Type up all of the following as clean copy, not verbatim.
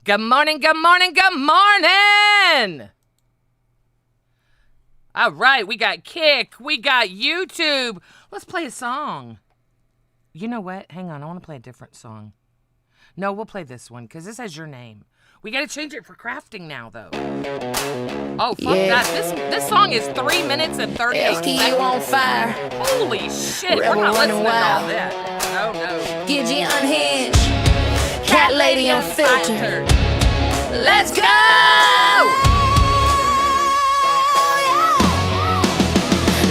Good morning, good morning, good morning! All right, we got Kick, we got YouTube. Let's play a song. You know what? Hang on, I want to play a different song. No, we'll play this one, because this has your name. We got to change it for crafting now, though. Oh, fuck that. This song is 3 minutes and 38 seconds. You on fire. Holy shit, we're not listening to all that. Oh, no. Gidgy unhinged. Cat lady unfiltered. Let's go!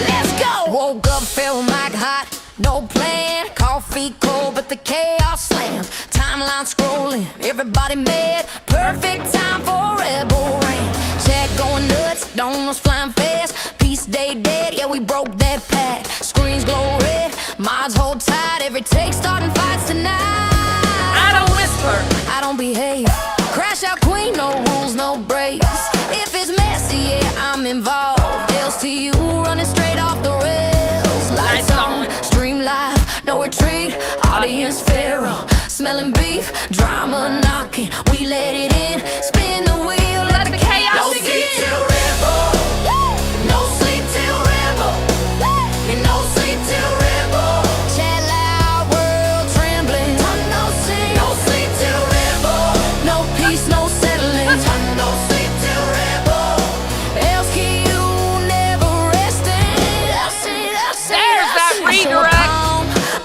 Let's go! Woke up, felt like hot, no plan. Coffee cold, but the chaos slam. Timeline scrolling, everybody mad. Perfect time for rebel rain. Chat going nuts, donuts flying fast. Peace day dead, yeah, we broke that pact. Screens glow red, mods hold tight. Every take starting fights tonight. I don't whisper, I don't behave. Crash out queen, no rules, no breaks. If it's messy, yeah, I'm involved. Else to you, running straight off the rails. Lights on, stream live, no retreat. Audience feral, smelling beef. Drama knocking, we let it in. Spin the wheel, let the chaos begin. No sleep till rebel. No sleep till rebel. And no sleep till rebel. Chat loud, world trembling. No sleep till rebel. No peace, no settling. No sleep till rebel. Else can you never resting. There's that redirect.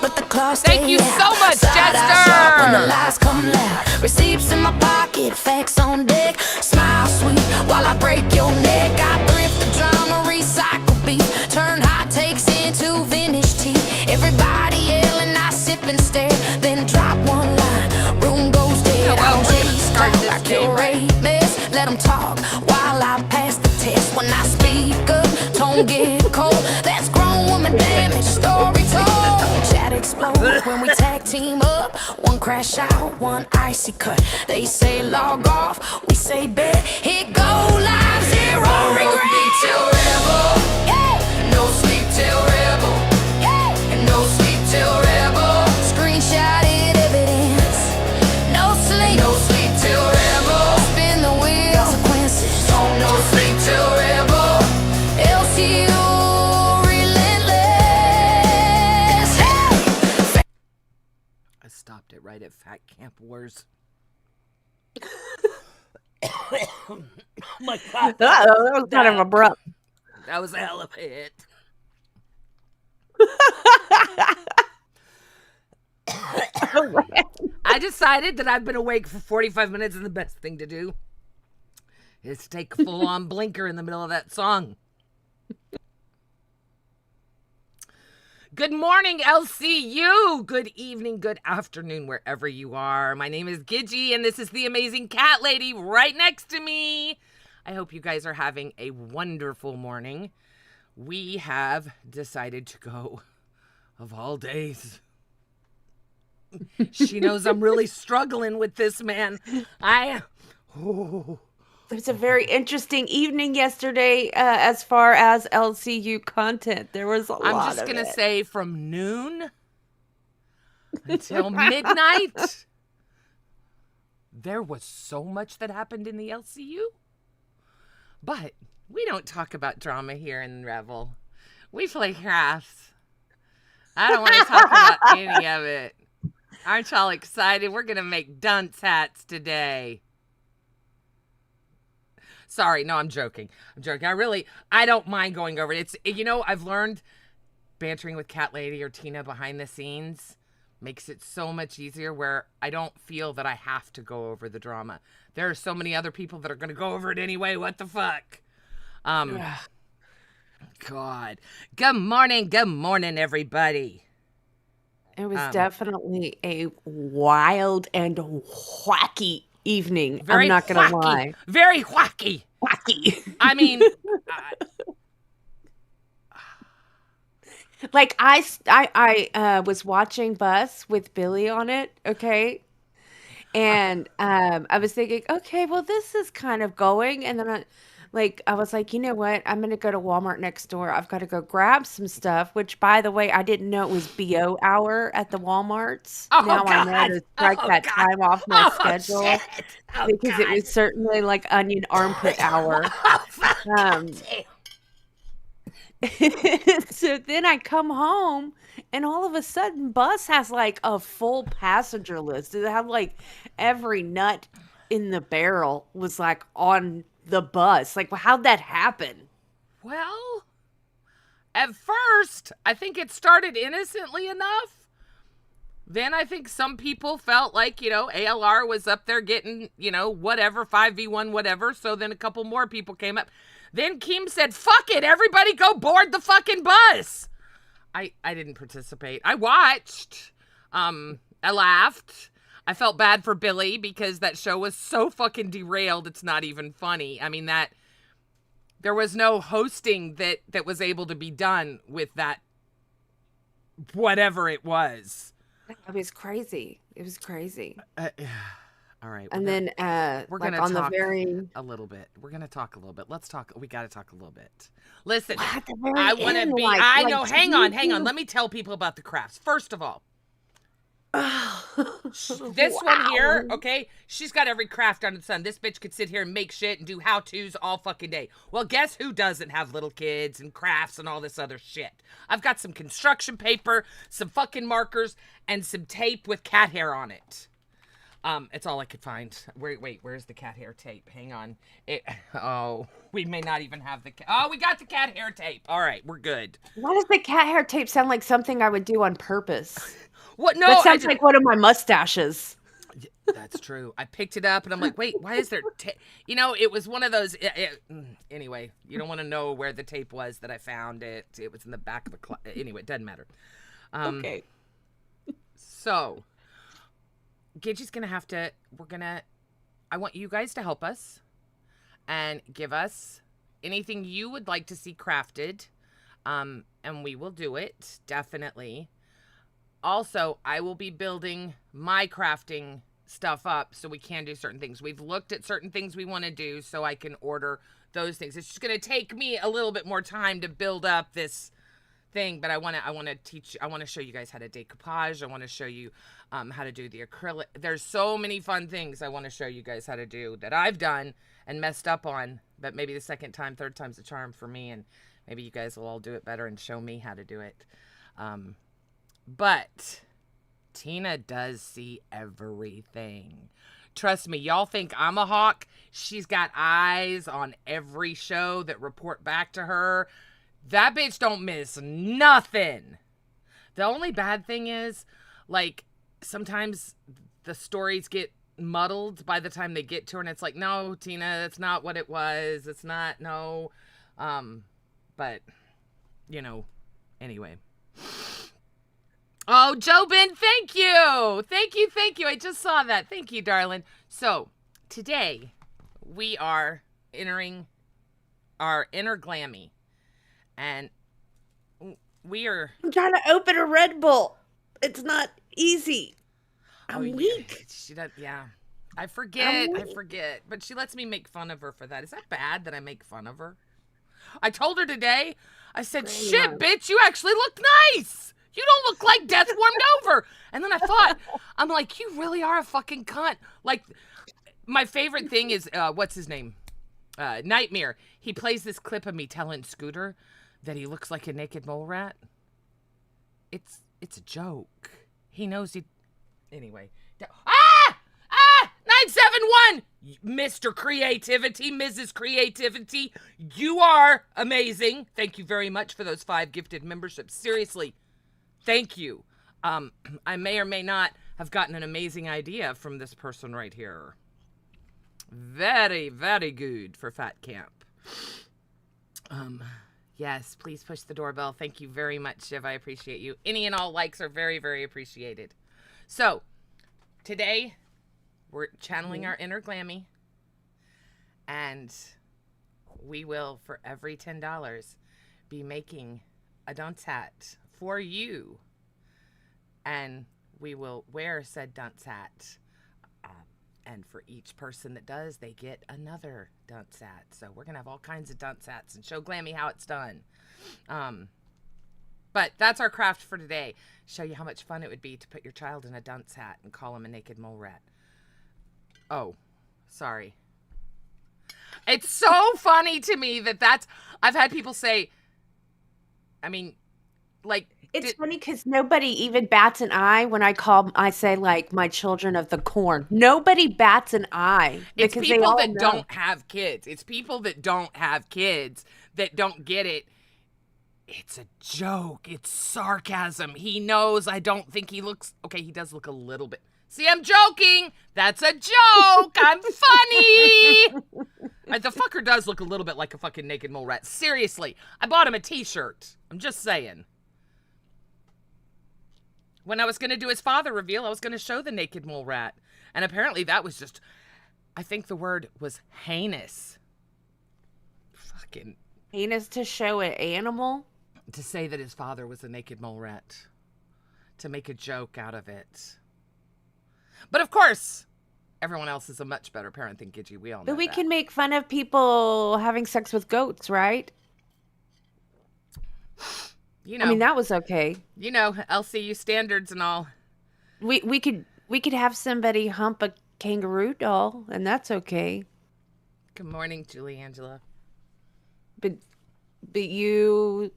But the clock Thank you so much, Jester. When the lies come loud, receipts in my pocket, facts on deck. Smile sweet while I break your neck. I thrift the drama, recycle beat, turn hot takes into vintage tea. Everybody yelling, I sip and stare, then drop one line. Room goes dead. Well, we're gonna start this I game, right? curate mess, let them talk while I pass the test. When I speak up, tone get cold. That's grown woman damage, story told. Chat explode when we tag team up. One crash out, one icy cut. They say log off, we say bet. Hit go live, zero regret. No sleep till rebel. No sleep till rebel. And no sleep till rebel. Screenshotted evidence. No sleep till rebel. Spin the wheel, consequences. No sleep till rebel. LCU relentless. I stopped it right at Fat Camp Wars. Oh my God. That was kind of abrupt. That was a hell of a hit. I decided that I've been awake for 45 minutes and the best thing to do is to take a full-on blinker in the middle of that song. Good morning, LCU. Good evening, good afternoon, wherever you are. My name is Gidgy, and this is the amazing cat lady right next to me. I hope you guys are having a wonderful morning. We have decided to go, of all days. She knows I'm really struggling with this, man. There's a very interesting evening yesterday as far as LCU content. There was a lot of it. I'm just going to say from noon until midnight, there was so much that happened in the LCU. But we don't talk about drama here in Revel. We play crafts. I don't want to talk about any of it. Aren't y'all excited? We're going to make dunce hats today. Sorry, no, I'm joking. I don't mind going over it. I've learned bantering with Cat Lady or Tina behind the scenes makes it so much easier where I don't feel that I have to go over the drama. There are so many other people that are going to go over it anyway. What the fuck? God. Good morning, everybody. It was definitely a wild and wacky evening. I'm not going to lie. Very wacky. Wacky. I mean, like I was watching Bus with Billy on it, okay? And I was thinking, okay, well, this is kind of going. And then like, I was like, you know what? I'm gonna go to Walmart next door. I've got to go grab some stuff, which by the way, I didn't know it was BO hour at the Walmarts. Oh Now I know God! to strike Oh that God! time off my Oh schedule shit! Oh because it God! was certainly like onion armpit hour. Oh fuck! God Um, damn. so then I come home and all of a sudden Bus has like a full passenger list. They have like every nut in the barrel was like on the bus. Like, well, how'd that happen? Well, at first, I think it started innocently enough. Then I think some people felt like, ALR was up there getting, whatever, 5v1, whatever. So then a couple more people came up. Then Kim said, fuck it, everybody go board the fucking bus. I didn't participate. I watched. I laughed. I felt bad for Billy because that show was so fucking derailed. It's not even funny. I mean, there was no hosting that was able to be done with that, whatever it was. It was crazy. It was crazy. All right. And then we're like gonna on talk the very a little bit. We're gonna talk a little bit. Let's talk. We got to talk a little bit. Listen, at the very I want to end, be. like, I like know. Hang on. Let me tell people about the crafts. First of all, this one here, okay, she's got every craft under the sun. This bitch could sit here and make shit and do how-tos all fucking day. Well, guess who doesn't have little kids and crafts and all this other shit? I've got some construction paper, some fucking markers, and some tape with cat hair on it. It's all I could find. Wait, where's the cat hair tape? Hang on. We may not even have the we got the cat hair tape. All right, we're good. Why does the cat hair tape sound like something I would do on purpose? What? No, That sounds like one of my mustaches. That's true. I picked it up and I'm like, wait, why is there it was one of those. Anyway, you don't want to know where the tape was that I found it. It was in the back of a anyway, it doesn't matter. Okay. So, Gidgy's going to have to, I want you guys to help us and give us anything you would like to see crafted. And we will do it, definitely. Also, I will be building my crafting stuff up so we can do certain things. We've looked at certain things we want to do so I can order those things. It's just going to take me a little bit more time to build up this thing, but I want to show you guys how to decoupage. I want to show you how to do the acrylic. There's so many fun things I want to show you guys how to do that I've done and messed up on, but maybe the second time, third time's a charm for me, and maybe you guys will all do it better and show me how to do it. But Tina does see everything. Trust me, y'all think I'm a hawk. She's got eyes on every show that report back to her. That bitch don't miss nothing. The only bad thing is, like, sometimes the stories get muddled by the time they get to her, and it's like, no, Tina, that's not what it was. It's not, no. But, anyway. Oh, Jobin, thank you. Thank you. I just saw that. Thank you, darling. So, today, we are entering our inner glammy. And we are... I'm trying to open a Red Bull. It's not easy. I'm weak. She does, yeah. I forget. But she lets me make fun of her for that. Is that bad that I make fun of her? I told her today, I said, shit, bitch, you actually look nice. You don't look like death warmed over. And then I thought, I'm like, you really are a fucking cunt. Like, my favorite thing is, what's his name? Nightmare. He plays this clip of me telling Scooter that he looks like a naked mole rat. It's a joke. He knows he... Anyway. 971! Mr. Creativity, Mrs. Creativity, you are amazing. Thank you very much for those 5 gifted memberships. Seriously, thank you. I may or may not have gotten an amazing idea from this person right here. Very, very good for Fat Camp. Yes, please push the doorbell. Thank you very much, Shiv. I appreciate you. Any and all likes are very, very appreciated. So, today, we're channeling our inner glammy. And we will, for every $10, be making a dunce hat for you. And we will wear said dunce hat And for each person that does, they get another dunce hat. So we're going to have all kinds of dunce hats and show Glammy how it's done. But that's our craft for today. Show you how much fun it would be to put your child in a dunce hat and call him a naked mole rat. Oh, sorry. It's so funny to me that's... I've had people say... I mean, like... It's funny because nobody even bats an eye when I say, like, my children of the corn. Nobody bats an eye. It's because people they all that know. don't have kids. It's people that don't have kids that don't get it. It's a joke. It's sarcasm. He knows. I don't think he looks... Okay, he does look a little bit... See, I'm joking. That's a joke. I'm funny. The fucker does look a little bit like a fucking naked mole rat. Seriously. I bought him a t-shirt. I'm just saying. When I was going to do his father reveal, I was going to show the naked mole rat. And apparently that was just... I think the word was heinous. Fucking... Heinous to show an animal? To say that his father was a naked mole rat. To make a joke out of it. But of course, everyone else is a much better parent than Gidgy. We all know But we that. can make fun of people having sex with goats, right? You know, I mean, that was okay. you know, LCU standards and all. We could have somebody hump a kangaroo doll, and that's okay. Good morning, Julie Angela. But you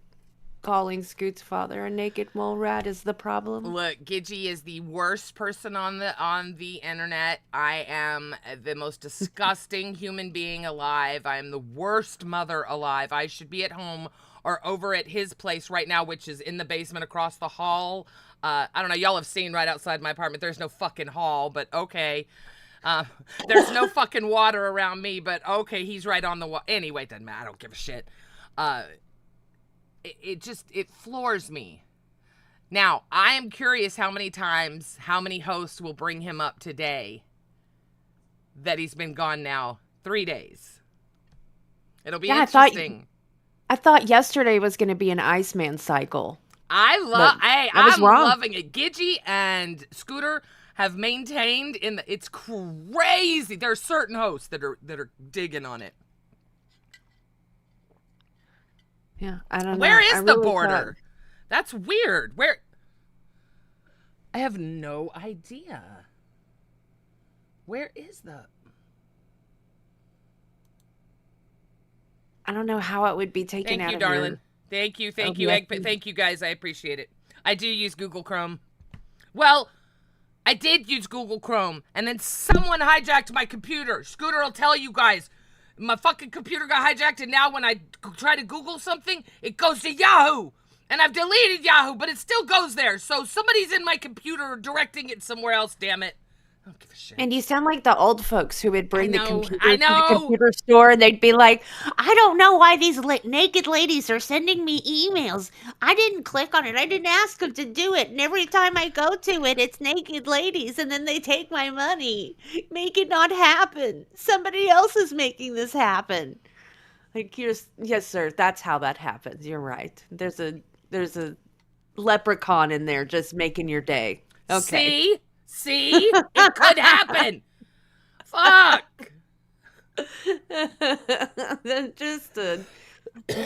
calling Scoot's father a naked mole rat is the problem? Look, Gidgy is the worst person on the internet. I am the most disgusting human being alive. I am the worst mother alive. I should be at home or over at his place right now, which is in the basement across the hall. I don't know. Y'all have seen right outside my apartment. There's no fucking hall, but okay. There's no fucking water around me, but okay, he's right on the wall. Anyway, it doesn't matter. I don't give a shit. It floors me. Now, I am curious how many hosts will bring him up today that he's been gone now 3 days. It'll be interesting. I thought yesterday was going to be an Iceman cycle. I'm loving it. Gidgy and Scooter have maintained it's crazy. There are certain hosts that are digging on it. Yeah, I don't know. Where is the border? That's weird. Where? I have no idea. Where is the... I don't know how it would be taken out of Thank you, darling. your... Thank you, thank you, guys. I appreciate it. I do use Google Chrome. Well, I did use Google Chrome, and then someone hijacked my computer. Scooter will tell you guys. My fucking computer got hijacked, and now when I try to Google something, it goes to Yahoo. And I've deleted Yahoo, but it still goes there. So somebody's in my computer directing it somewhere else, damn it. I don't give a shit. And you sound like the old folks who would bring the computer I to the know. computer store, and they'd be like, I don't know why these naked ladies are sending me emails. I didn't click on it. I didn't ask them to do it. And every time I go to it, it's naked ladies, and then they take my money. Make it not happen. Somebody else is making this happen. Like, yes, sir, that's how that happens. You're right. There's a leprechaun in there just making your day. Okay. See? It could happen. Fuck. Just a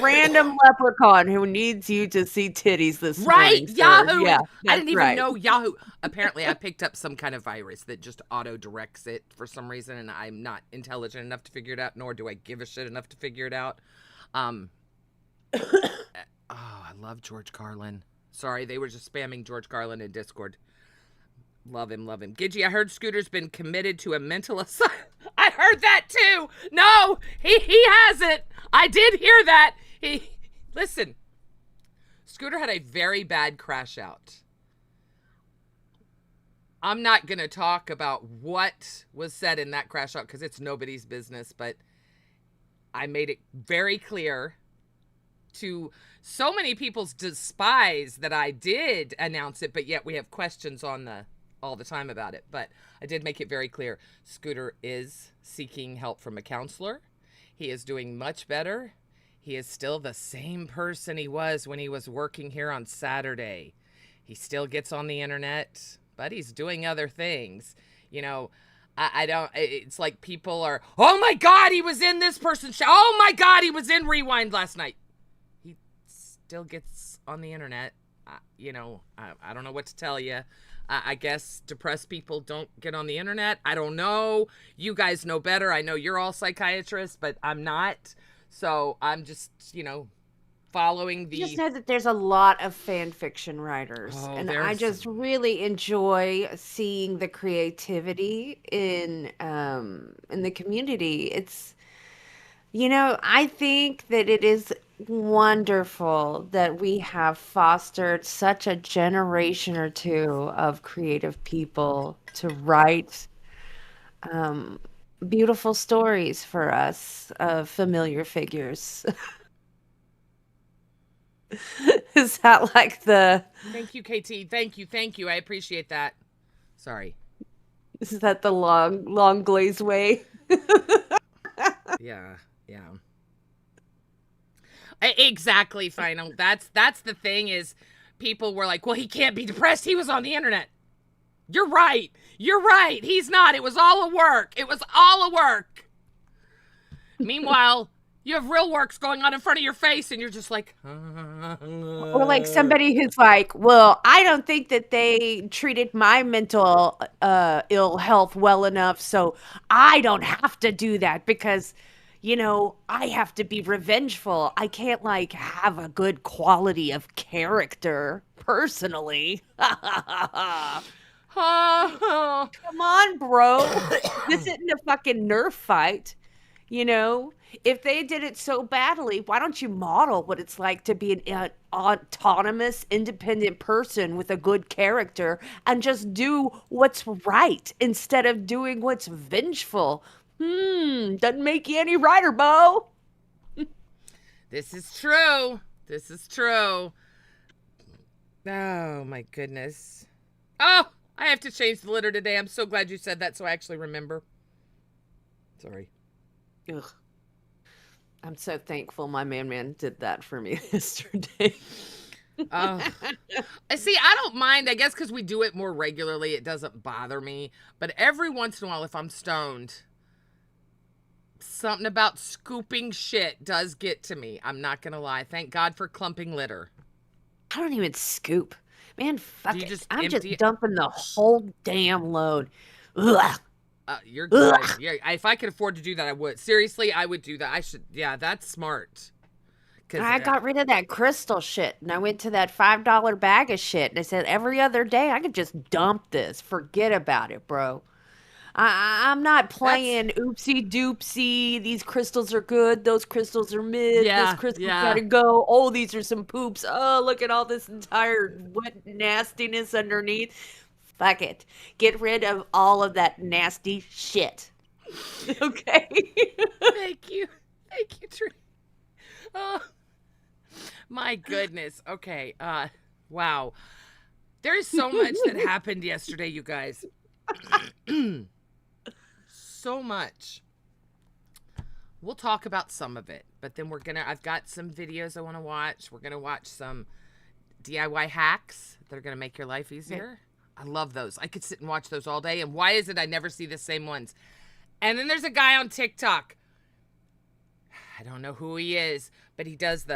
random leprechaun who needs you to see titties this Right, morning. Yahoo. Yeah, I didn't even right. know Yahoo. Apparently, I picked up some kind of virus that just auto-directs it for some reason, and I'm not intelligent enough to figure it out, nor do I give a shit enough to figure it out. Oh, I love George Carlin. Sorry, they were just spamming George Carlin in Discord. Love him, love him. Gidgy, I heard Scooter's been committed to a mental asylum. I heard that too. No, he hasn't. I did hear that. Listen, Scooter had a very bad crash out. I'm not going to talk about what was said in that crash out because it's nobody's business, but I made it very clear to so many people's despise that I did announce it, but yet we have questions all the time about it. But I did make it very clear. Scooter is seeking help from a counselor. He is doing much better. He is still the same person he was when he was working here on Saturday. He still gets on the internet, but he's doing other things. You know, I don't, it's like people are, oh my God, he was in this person's show. Oh my God, he was in Rewind last night. He still gets on the internet. You know, I don't know what to tell you. I guess depressed people don't get on the internet. I don't know. You guys know better. I know you're all psychiatrists, but I'm not. So I'm just, you know, following the... You just know that there's a lot of fan fiction writers, and I just really enjoy seeing the creativity in the community. It's, you know, I think that it is wonderful that we have fostered such a generation or two of creative people to write beautiful stories for us of familiar figures. Is that like the... Thank you, KT. Thank you. I appreciate that. Sorry. Is that the long glaze way? Yeah. Exactly, Final. That's the thing is people were like, well, he can't be depressed. He was on the internet. You're right. He's not. It was all a work. Meanwhile, you have real works going on in front of your face and you're just like... Or like somebody who's like, well, I don't think that they treated my mental ill health well enough, so I don't have to do that because... You know, I have to be revengeful. I can't, like, have a good quality of character, personally. Come on, bro. This isn't a fucking Nerf fight. You know? If they did it so badly, why don't you model what it's like to be an autonomous, independent person with a good character and just do what's right instead of doing what's vengeful? Doesn't make you any righter, Bo. This is true. Oh, my goodness. Oh, I have to change the litter today. I'm so glad you said that so I actually remember. Sorry. Ugh. I'm so thankful my man did that for me yesterday. Oh. See, I don't mind. I guess because we do it more regularly, it doesn't bother me. But every once in a while, if I'm stoned... something about scooping shit does get to me. I'm not gonna lie. Thank God for clumping litter. I don't even scoop. Man, fuck it. I'm just it? dumping the whole damn load. Ugh. You're good. Yeah, if I could afford to do that, I would. Seriously, I would do that. I should. Yeah, that's smart. I got rid of that crystal shit, and I went to that $5 bag of shit, and I said every other day I could just dump this. Forget about it, bro. I'm not playing oopsie doopsie. These crystals are good. Those crystals are mid. Yeah, this crystal gotta go. Oh, these are some poops. Oh, look at all this entire wet nastiness underneath. Fuck it. Get rid of all of that nasty shit. Okay. Thank you, Tree. Oh, my goodness. Okay. Wow. There is so much that happened yesterday, you guys. So much. We'll talk about some of it, but then I've got some videos I want to watch. We're gonna watch some DIY hacks that are gonna make your life easier. I love those. I could sit and watch those all day. And why is it I never see the same ones? And then there's a guy on TikTok. I don't know who he is, but he does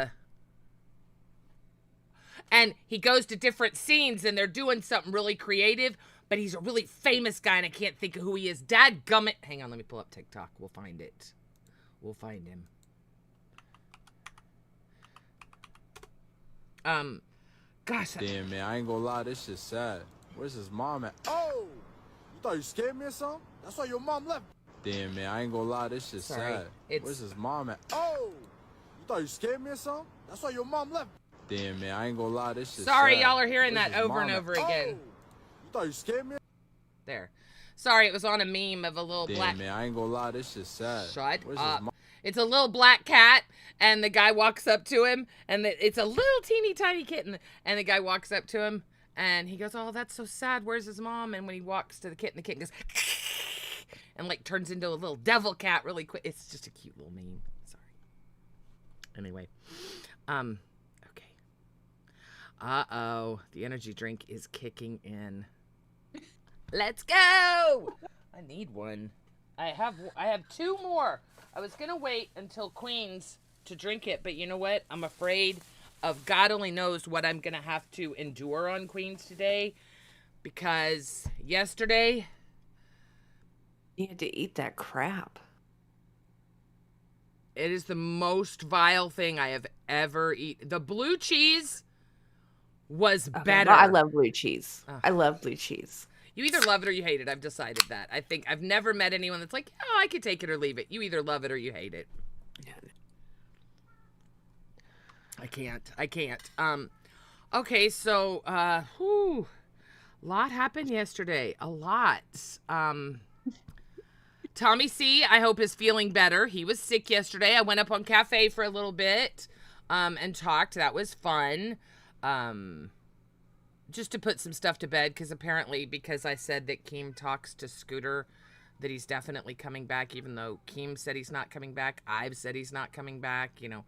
and he goes to different scenes and they're doing something really creative. But he's a really famous guy, and I can't think of who he is. Dadgummit. Hang on, let me pull up TikTok. We'll find it. We'll find him. Gosh. Damn, man, I ain't gonna lie, this shit's sad. Where's his mom at? Oh! You thought you scared me or something? That's why your mom left. Damn, man, I ain't gonna lie, this shit's sad. Where's his mom at? Oh! You thought you scared me or something? That's why your mom left. Damn, man, I ain't gonna lie, this shit's sad. Sorry, y'all are hearing that over and over again. Oh! Thought you scared me? There. Sorry, it was on a meme of a little black... man, I ain't gonna lie, this shit's sad. Shut up. It's a little black cat, and the guy walks up to him, and it's a little teeny tiny kitten, and the guy walks up to him, and he goes, oh, that's so sad, where's his mom? And when he walks to the kitten goes... and, like, turns into a little devil cat really quick. It's just a cute little meme. Sorry. Anyway. Okay. Uh-oh. The energy drink is kicking in. Let's go! I need one. I have 2 more. I was going to wait until Queens to drink it, but you know what? I'm afraid of God only knows what I'm going to have to endure on Queens today, because yesterday you had to eat that crap. It is the most vile thing I have ever eaten. The blue cheese was better. Well, I love blue cheese. I love blue cheese. You either love it or you hate it. I've decided that. I think I've never met anyone that's like, oh, I could take it or leave it. You either love it or you hate it. Yeah. I can't. Okay, so, a lot happened yesterday. A lot. Tommy C, I hope, is feeling better. He was sick yesterday. I went up on cafe for a little bit, and talked. That was fun. Just to put some stuff to bed, because I said that Keem talks to Scooter, that he's definitely coming back, even though Keem said he's not coming back. I've said he's not coming back, you know.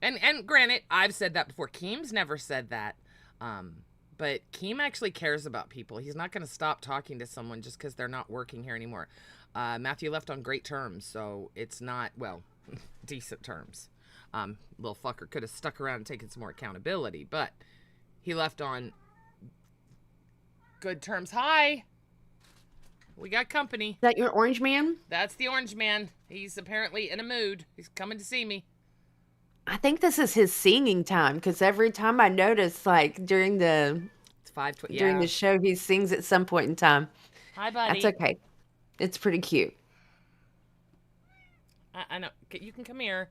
And granted, I've said that before. Keem's never said that. But Keem actually cares about people. He's not going to stop talking to someone just because they're not working here anymore. Matthew left on great terms, so it's not, well, decent terms. Little fucker could have stuck around and taken some more accountability, but he left on good terms. Hi. We got company. Is that your orange man? That's the orange man. He's apparently in a mood. He's coming to see me. I think this is his singing time, because every time I notice, like, during the show, he sings at some point in time. Hi, buddy. That's okay. It's pretty cute. I know. You can come here.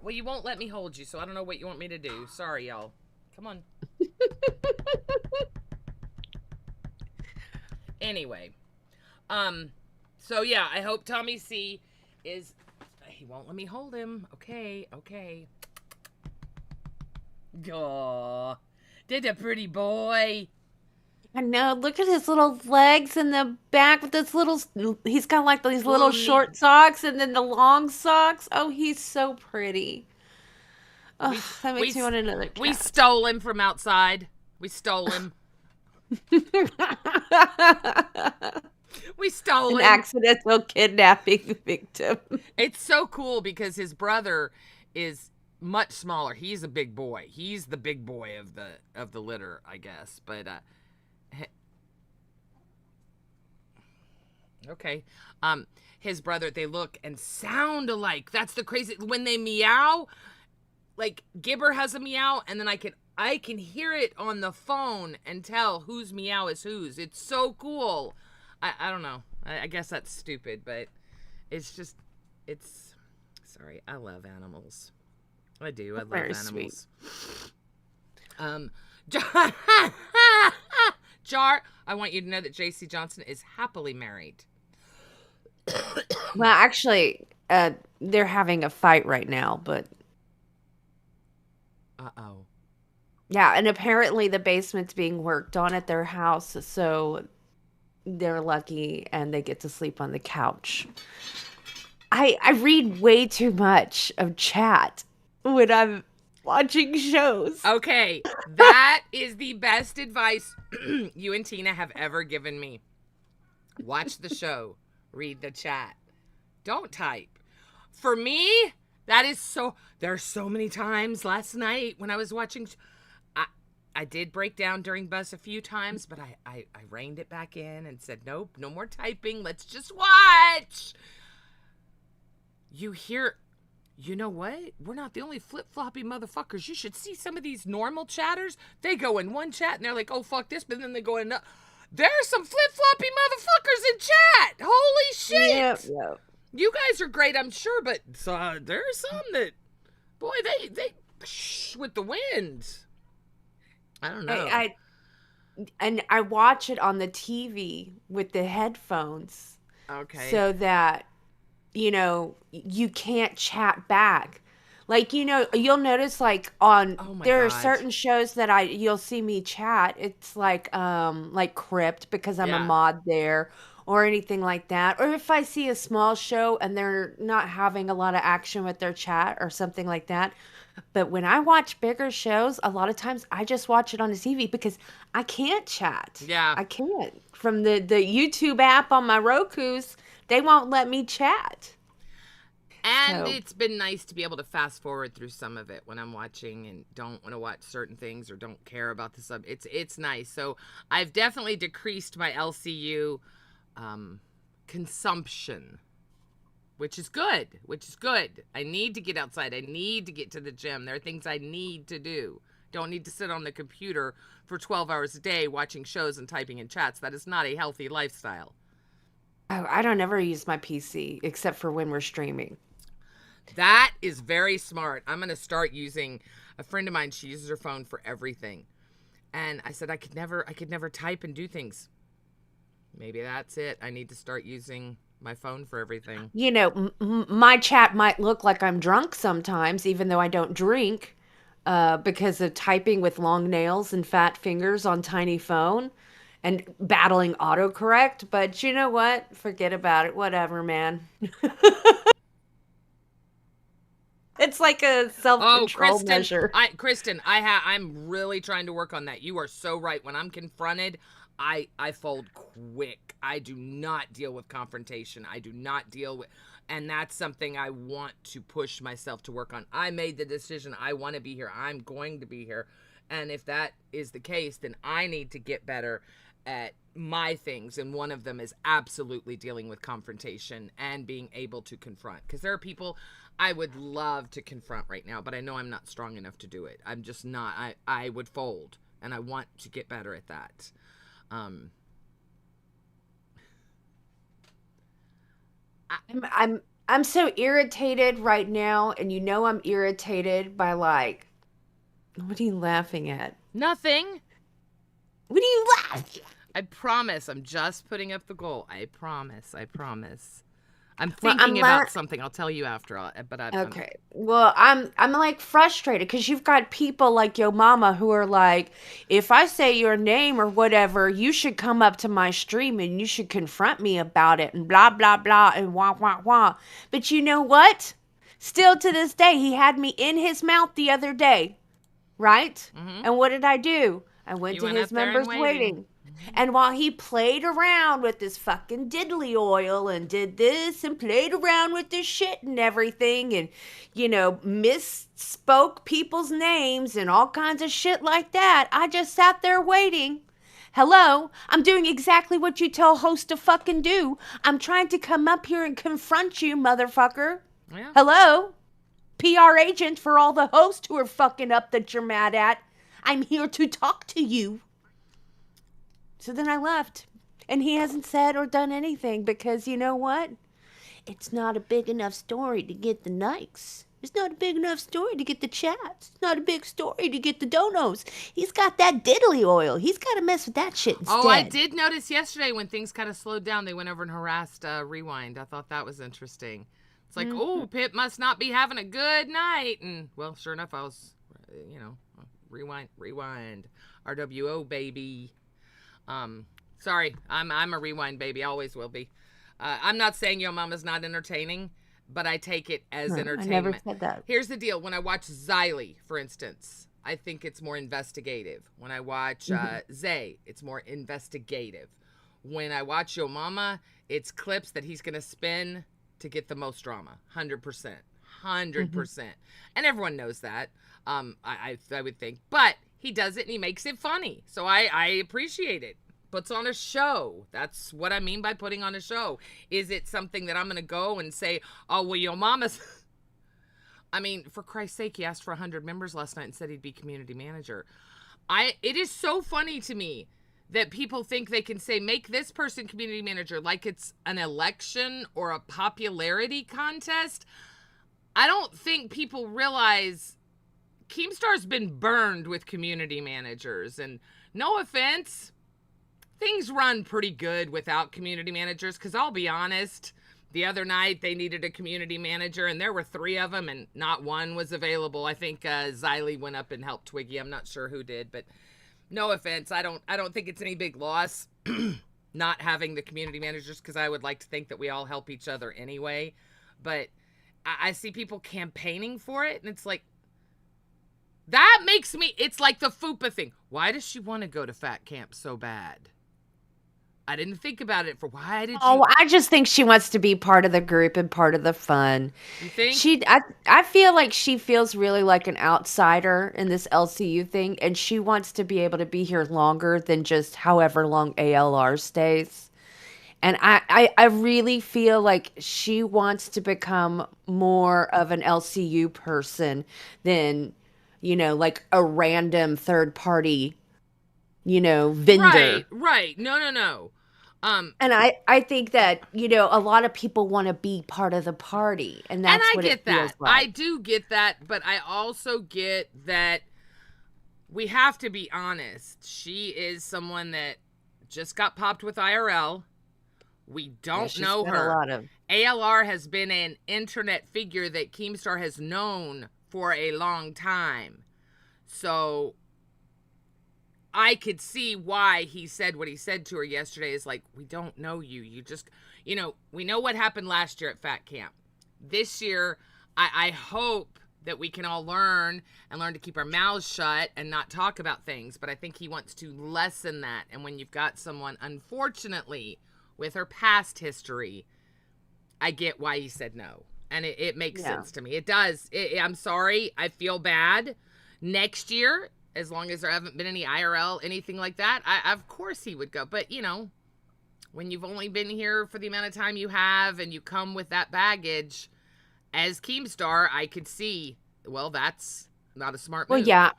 Well, you won't let me hold you, so I don't know what you want me to do. Sorry, y'all. Come on. Anyway. So yeah, I hope Tommy C is... He won't let me hold him. Okay. Aw. Did a pretty boy. I know. Look at his little legs in the back with this little... He's got like these little short socks and then the long socks. Oh, he's so pretty. Oh, that makes me want another cat. We stole him from outside. We stole him. We stole an accidental kidnapping victim. It's so cool because his brother is much smaller. He's a big boy. He's the big boy of the litter, I guess. But okay. His brother, they look and sound alike. That's the crazy when they meow. Like Gibber has a meow, and then I can hear it on the phone and tell whose meow is whose. It's so cool. I don't know. I guess that's stupid, but it's just, sorry, I love animals. I do. I love animals. Jar, I want you to know that JC Johnson is happily married. Well, actually, they're having a fight right now, but... Uh-oh. Yeah, and apparently the basement's being worked on at their house, so... They're lucky and they get to sleep on the couch. I read way too much of chat when I'm watching shows. Okay, that is the best advice you and Tina have ever given me. Watch the show. Read the chat. Don't type. For me, that is so... There are so many times last night when I was watching... I did break down during Buzz a few times, but I reined it back in and said, nope, no more typing. Let's just watch. You know what? We're not the only flip-floppy motherfuckers. You should see some of these normal chatters. They go in one chat and they're like, oh, fuck this. But then they go in another. There's some flip-floppy motherfuckers in chat. Holy shit. Yep. You guys are great, I'm sure, but there's some that, boy, they with the wind. I don't know. I watch it on the TV with the headphones. Okay. So that, you can't chat back. Like, you'll notice like there are certain shows that you'll see me chat. It's like Crypt because I'm a mod there, or anything like that. Or if I see a small show and they're not having a lot of action with their chat or something like that. But when I watch bigger shows, a lot of times I just watch it on the TV because I can't chat. Yeah. I can't. From the YouTube app on my Roku's, they won't let me chat. And it's been nice to be able to fast forward through some of it when I'm watching and don't want to watch certain things or don't care about the sub. It's nice. So I've definitely decreased my LCU consumption, which is good. I need to get outside. I need to get to the gym. There are things I need to do. Don't need to sit on the computer for 12 hours a day watching shows and typing in chats. That is not a healthy lifestyle. Oh, I don't ever use my PC except for when we're streaming. That is very smart. I'm going to start using, a friend of mine, she uses her phone for everything. And I said I could never type and do things. Maybe that's it. I need to start using my phone for everything. You know, my chat might look like I'm drunk sometimes, even though I don't drink, because of typing with long nails and fat fingers on tiny phone and battling autocorrect. But you know what? Forget about it. Whatever, man. It's like a self-control measure. Kristen, I'm really trying to work on that. You are so right. When I'm confronted, I fold quick. I do not deal with confrontation. I do not deal with, and that's something I want to push myself to work on. I made the decision. I want to be here. I'm going to be here. And if that is the case, then I need to get better at my things. And one of them is absolutely dealing with confrontation and being able to confront. Because there are people I would love to confront right now, but I know I'm not strong enough to do it. I'm just not. I would fold, and I want to get better at that. I'm so irritated right now, and you know I'm irritated by, like, what are you laughing at? Nothing. What are you laughing at? I promise. I'm just putting up the goal. I promise. I'm thinking about something. I'll tell you after. Okay. Well, I'm like frustrated because you've got people like your mama who are like, if I say your name or whatever, you should come up to my stream and you should confront me about it and blah, blah, blah and wah, wah, wah. But you know what? Still to this day, he had me in his mouth the other day. Right? Mm-hmm. And what did I do? I went to his members waiting. And while he played around with this fucking diddly oil and did this and played around with this shit and everything and, you know, misspoke people's names and all kinds of shit like that, I just sat there waiting. Hello? I'm doing exactly what you tell hosts to fucking do. I'm trying to come up here and confront you, motherfucker. Yeah. Hello? PR agent for all the hosts who are fucking up that you're mad at. I'm here to talk to you. So then I left. And he hasn't said or done anything because you know what? It's not a big enough story to get the likes. It's not a big enough story to get the chats. It's not a big story to get the donos. He's got that diddly oil. He's got to mess with that shit instead. Oh, I did notice yesterday when things kind of slowed down, they went over and harassed Rewind. I thought that was interesting. It's like, oh, Pip must not be having a good night. And, well, sure enough, I was, you know, rewind, RWO, baby. Sorry, I'm a rewind baby. I always will be. I'm not saying Yo Mama's not entertaining, but I take it as entertainment. I never said that. Here's the deal. When I watch Xylee, for instance, I think it's more investigative. When I watch Zay, it's more investigative. When I watch Yo Mama, it's clips that he's going to spin to get the most drama. 100%. 100%. And everyone knows that. I would think. But he does it and he makes it funny. So I appreciate it. Puts on a show. That's what I mean by putting on a show. Is it something that I'm going to go and say, oh, well, Yo Mama's... I mean, for Christ's sake, he asked for 100 members last night and said he'd be community manager. It is so funny to me that people think they can say, make this person community manager like it's an election or a popularity contest. I don't think people realize Keemstar's been burned with community managers. And no offense, things run pretty good without community managers. Because I'll be honest, the other night they needed a community manager and there were 3 of them and not one was available. I think Xylee went up and helped Twiggy. I'm not sure who did, but no offense. I don't think it's any big loss. not having the community managers, because I would like to think that we all help each other anyway. But I see people campaigning for it, and it's like, that makes me, it's like the FUPA thing. Why does she want to go to fat camp so bad? I didn't think about it for why did you? Oh, I just think she wants to be part of the group and part of the fun. You think? I feel like she feels really like an outsider in this LCU thing, and she wants to be able to be here longer than just however long ALR stays. And I really feel like she wants to become more of an LCU person than, like a random third party, vendor. Right. No. And I think that, a lot of people want to be part of the party. And that's what it feels like. I do get that. But I also get that we have to be honest. She is someone that just got popped with IRL. We don't know her. ALR has been an internet figure that Keemstar has known for a long time. So I could see why he said what he said to her yesterday is like, we don't know you. You just, we know what happened last year at Fat Camp. This year, I hope that we can all learn to keep our mouths shut and not talk about things. But I think he wants to lessen that. And when you've got someone, unfortunately, with her past history, I get why he said no. And it makes sense to me. It does. I'm sorry. I feel bad. Next year, as long as there haven't been any IRL, anything like that, of course he would go. But, when you've only been here for the amount of time you have and you come with that baggage, as Keemstar, I could see, well, that's not a smart move. Well, yeah.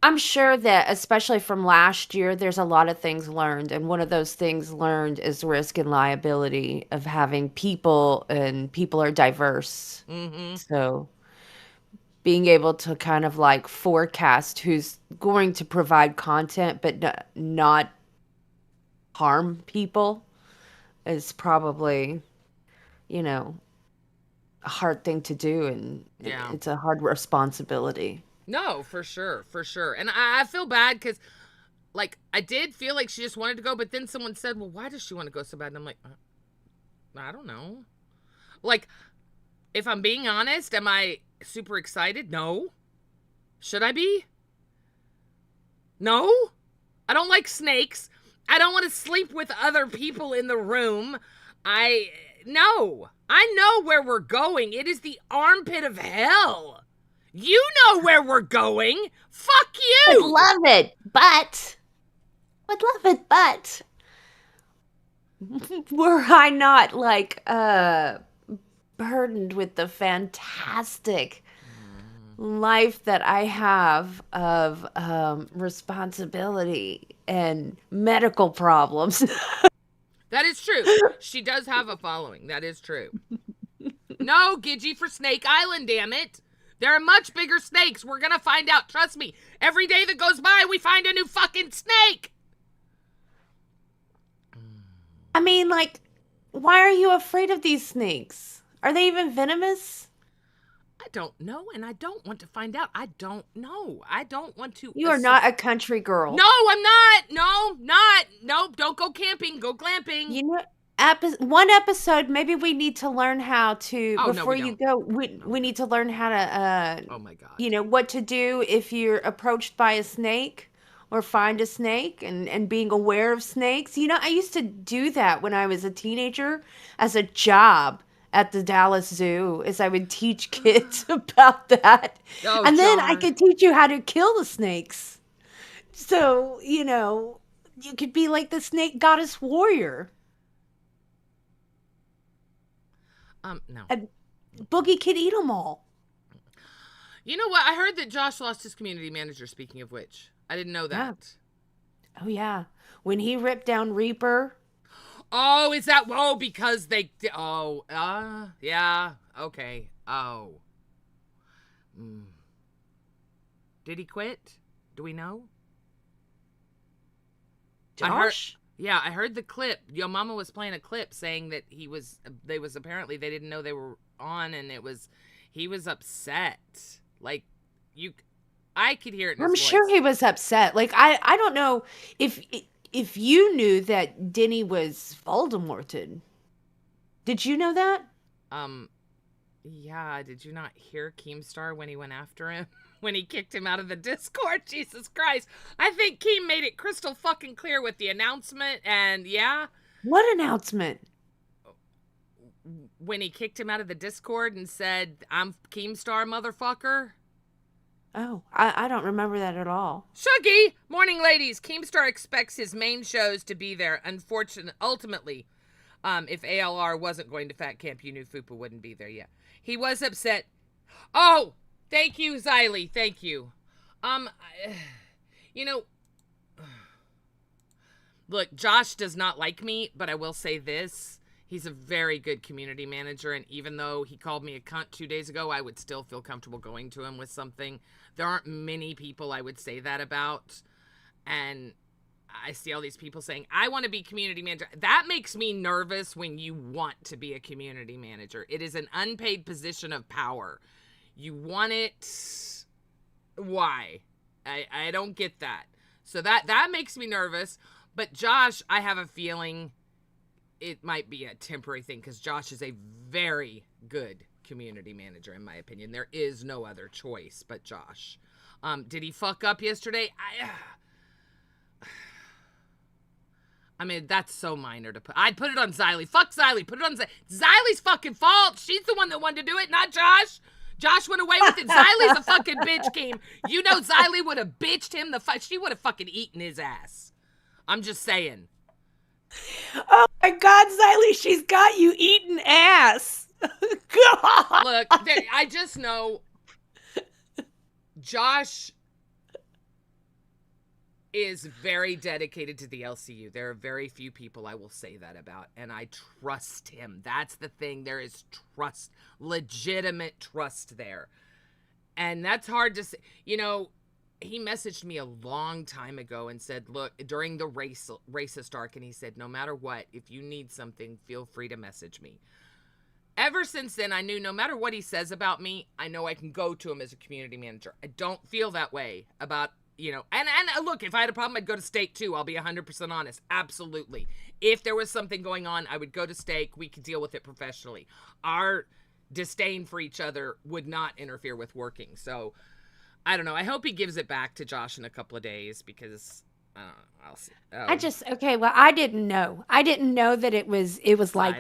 I'm sure that, especially from last year, there's a lot of things learned. And one of those things learned is risk and liability of having people, and people are diverse. Mm-hmm. So being able to kind of like forecast who's going to provide content but not harm people is probably, a hard thing to do. And it's a hard responsibility. No, for sure. And I feel bad because, like, I did feel like she just wanted to go, but then someone said, well, why does she want to go so bad? And I'm like, I don't know. Like, if I'm being honest, am I super excited? No. Should I be? No. I don't like snakes. I don't want to sleep with other people in the room. No. I know where we're going. It is the armpit of hell. You know where we're going. Fuck you. Would love it, but were I not like burdened with the fantastic life that I have of responsibility and medical problems. That is true. She does have a following. That is true. No, Gidgy for Snake Island, damn it. There are much bigger snakes. We're going to find out. Trust me. Every day that goes by, we find a new fucking snake. I mean, like, why are you afraid of these snakes? Are they even venomous? I don't know, and I don't want to find out. I don't know. I don't want to. You are not a country girl. No, I'm not. No, not. Nope, don't go camping. Go glamping. You know, one episode, maybe we need to learn how to, before you go, we need to learn how to, oh my God. What to do if you're approached by a snake or find a snake and being aware of snakes. I used to do that when I was a teenager as a job at the Dallas Zoo, is I would teach kids about that. Oh, and then I could teach you how to kill the snakes. So, you could be like the snake goddess warrior. No. And Boogie could eat them all. You know what? I heard that Josh lost his community manager, speaking of which. I didn't know that. Yeah. Oh, yeah. When he ripped down Reaper. Oh, is that... Oh, because they... Oh, yeah. Okay. Oh. Did he quit? Do we know? Josh? I heard the clip. Your mama was playing a clip saying that apparently they didn't know they were on, and he was upset. Like, I could hear it in his voice. I'm sure he was upset. Like, I don't know if if you knew that Denny was Voldemorted. Did you know that? Yeah, did you not hear Keemstar when he went after him? When he kicked him out of the Discord? Jesus Christ. I think Keem made it crystal fucking clear with the announcement, and yeah. What announcement? When he kicked him out of the Discord and said, I'm Keemstar, motherfucker. Oh, I don't remember that at all. Shuggy! Morning, ladies. Keemstar expects his main shows to be there. Ultimately, if ALR wasn't going to Fat Camp, you knew Fupa wouldn't be there yet. He was upset. Oh, thank you, Xylee. Thank you. You know, look, Josh does not like me, but I will say this. He's a very good community manager, and even though he called me a cunt 2 days ago, I would still feel comfortable going to him with something. There aren't many people I would say that about, and I see all these people saying, I want to be community manager. That makes me nervous when you want to be a community manager. It is an unpaid position of power. You want it. Why? I don't get that. So that makes me nervous. But Josh, I have a feeling it might be a temporary thing because Josh is a very good community manager, in my opinion. There is no other choice but Josh. Did he fuck up yesterday? I mean, that's so minor to put. I'd put it on Xylee. Fuck Xylee. Put it on Xylee. Xylee's fucking fault. She's the one that wanted to do it, not Josh. Josh went away with it. Xylee's a fucking bitch, Keem. You know Xylee would have bitched him she would have fucking eaten his ass. I'm just saying. Oh my God, Xylee, she's got you eating ass. God. Look, I just know Josh is very dedicated to the LCU. There are very few people I will say that about, and I trust him. That's the thing. There is trust, legitimate trust there. And that's hard to say. You know, he messaged me a long time ago and said, look, during the racist arc, and he said, no matter what, if you need something, feel free to message me. Ever since then, I knew no matter what he says about me, I know I can go to him as a community manager. I don't feel that way about, you know, and look, if I had a problem, I'd go to Steak too. I'll be 100% honest. Absolutely. If there was something going on, I would go to Steak. We could deal with it professionally. Our disdain for each other would not interfere with working. So, I don't know. I hope he gives it back to Josh in a couple of days because I'll see. Well, I didn't know. I didn't know that it was like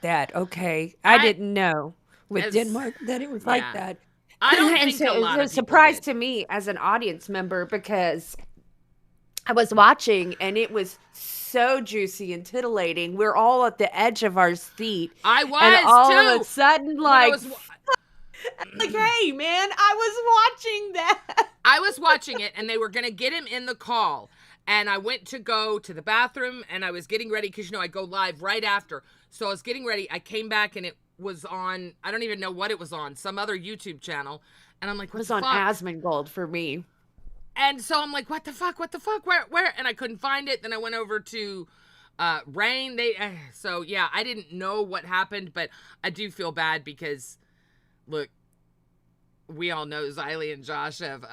that. Okay. I didn't know with Denmark that it was like that. I don't and think so a lot it was of a surprise to me as an audience member because I was watching and it was so juicy and titillating. We're all at the edge of our seat. I was and all too. of a sudden, like, hey, man, I was watching that. I was watching it, and they were going to get him in the call. And I went to go to the bathroom, and I was getting ready, because, you know, I go live right after. So I was getting ready. I came back, and it was on, I don't even know what it was on, some other YouTube channel. And I'm like, what the fuck? It was on Asmongold for me. And so I'm like, what the fuck? Where? And I couldn't find it. Then I went over to Rain. So, yeah, I didn't know what happened, but I do feel bad because, look, we all know Xylee and Josh have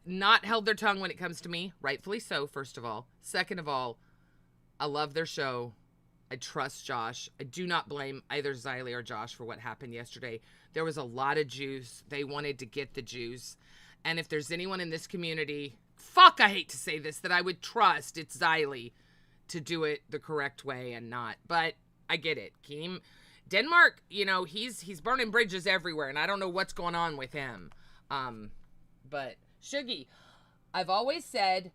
not held their tongue when it comes to me. Rightfully so, first of all. Second of all, I love their show. I trust Josh. I do not blame either Xylee or Josh for what happened yesterday. There was a lot of juice. They wanted to get the juice. And if there's anyone in this community, I hate to say this, that I would trust, it's Xylee to do it the correct way and not. But I get it. Keem, Denmark, you know, he's burning bridges everywhere, and I don't know what's going on with him. But Shuggy, I've always said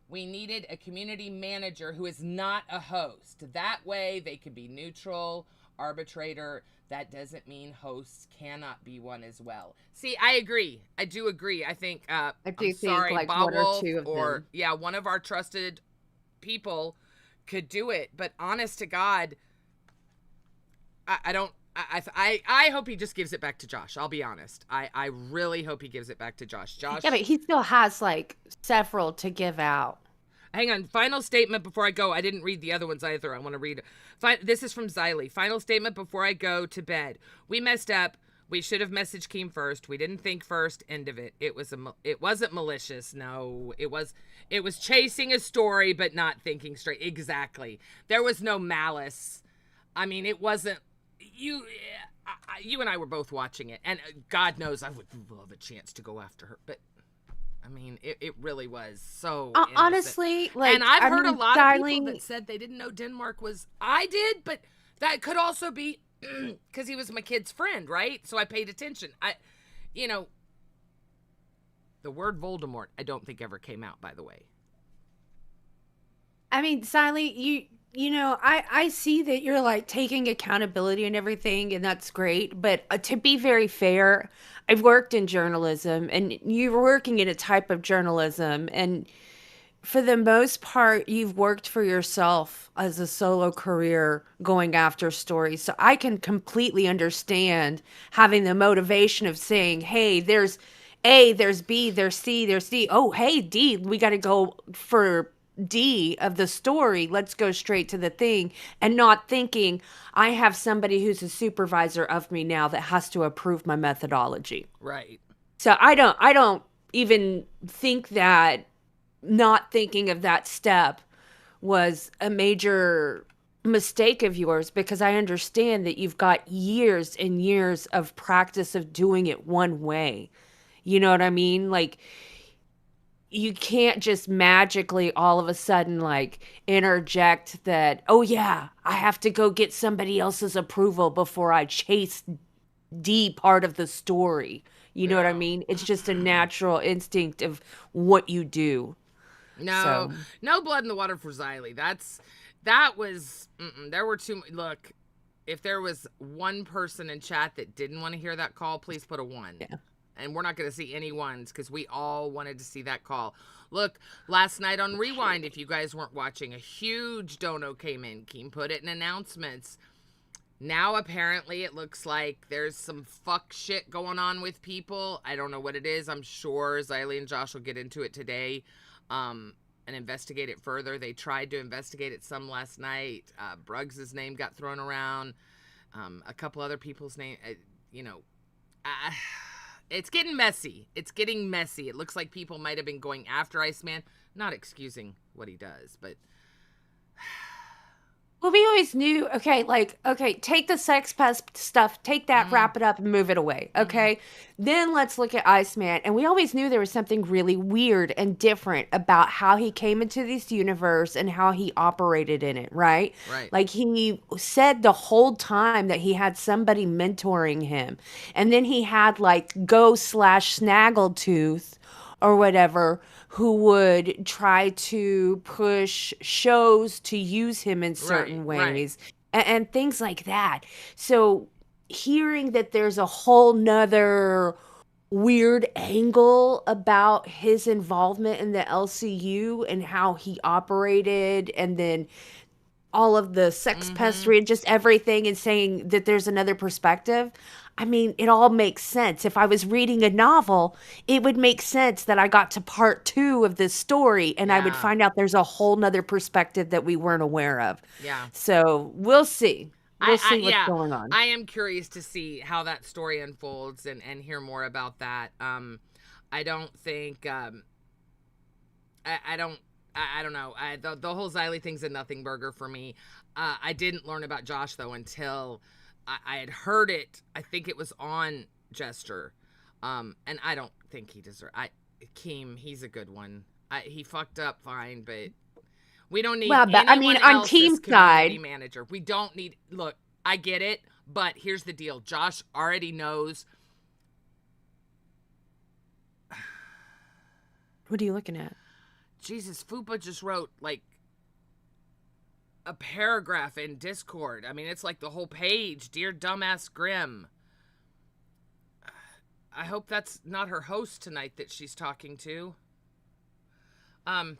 we needed a community manager who is not a host. That way they could be neutral, arbitrator. That doesn't mean hosts cannot be one as well. See, I agree. I do agree. I think I do think like one or two of them. Yeah, one of our trusted people could do it. But honest to God, I hope he just gives it back to Josh. I'll be honest. I really hope he gives it back to Josh. Yeah, but he still has like several to give out. Hang on. Final statement before I go. I didn't read the other ones either. I want to read. This is from Xylee. Final statement before I go to bed. We messed up. We should have messaged Keem first. We didn't think first. End of it. It wasn't malicious. No, it was chasing a story, but not thinking straight. Exactly. There was no malice. I mean, it wasn't you and I were both watching it, and God knows I would love a chance to go after her, but I mean, it really was so honestly, like, and I've heard a lot of people that said they didn't know Denmark was. I did, but that could also be because he was my kid's friend, right? So I paid attention. The word Voldemort, I don't think ever came out, by the way. I mean, Siley, I see that you're like taking accountability and everything, and that's great. But to be very fair, I've worked in journalism, and you're working in a type of journalism, and for the most part, you've worked for yourself as a solo career going after stories. So I can completely understand having the motivation of saying, hey, there's A, there's B, there's C, there's D. Oh, hey, D, we got to go for D of the story. Let's go straight to the thing, and not thinking I have somebody who's a supervisor of me now that has to approve my methodology. Right. So I don't even think that not thinking of that step was a major mistake of yours, because I understand that you've got years and years of practice of doing it one way. You know what I mean? Like, you can't just magically all of a sudden like interject that, oh yeah, I have to go get somebody else's approval before I chase D part of the story. You know what I mean? It's just a natural instinct of what you do. No blood in the water for Xylee. That was, there were look, if there was one person in chat that didn't want to hear that call, please put a 1. Yeah. And we're not going to see any ones because we all wanted to see that call. Look, last night on Rewind, if you guys weren't watching, a huge dono came in. Keem put it in announcements. Now, apparently, it looks like there's some fuck shit going on with people. I don't know what it is. I'm sure Xylee and Josh will get into it today and investigate it further. They tried to investigate it some last night. Bruggs' name got thrown around. A couple other people's name, it's getting messy. It's getting messy. It looks like people might have been going after Iceman. Not excusing what he does, but... Well, we always knew, okay, take the sex pest stuff, take that, wrap it up, and move it away, okay? Then let's look at Iceman. And we always knew there was something really weird and different about how he came into this universe and how he operated in it, right? Right. Like, he said the whole time that he had somebody mentoring him. And then he had, like, Go/Snaggletooth or whatever, who would try to push shows to use him in certain ways, and things like that. So hearing that there's a whole nother weird angle about his involvement in the LCU and how he operated, and then all of the sex pestery and just everything, and saying that there's another perspective. I mean, it all makes sense. If I was reading a novel, it would make sense that I got to part 2 of this story and I would find out there's a whole nother perspective that we weren't aware of. Yeah. So we'll see. We'll see what's going on. I am curious to see how that story unfolds and hear more about that. I don't think, I don't know. The whole Xylee thing's a nothing burger for me. I didn't learn about Josh, though, until I had heard it. I think it was on Jester. And I don't think he deserves... Keem, he's a good one. He fucked up fine, but we don't need anyone on Keem's side, manager. We don't need... Look, I get it, but here's the deal. Josh already knows... What are you looking at? Jesus, Fupa just wrote, like, a paragraph in Discord. I mean, it's like the whole page. Dear Dumbass Grim. I hope that's not her host tonight that she's talking to. I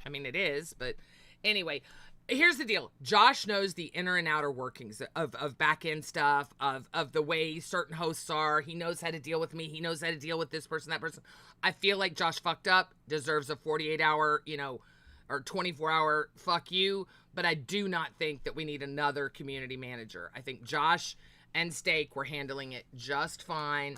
mean, it is, but anyway, here's the deal. Josh knows the inner and outer workings of back-end stuff, of the way certain hosts are. He knows how to deal with me. He knows how to deal with this person, that person. I feel like Josh fucked up, deserves a 48-hour, or 24-hour fuck you, but I do not think that we need another community manager. I think Josh, and Steak were handling it just fine.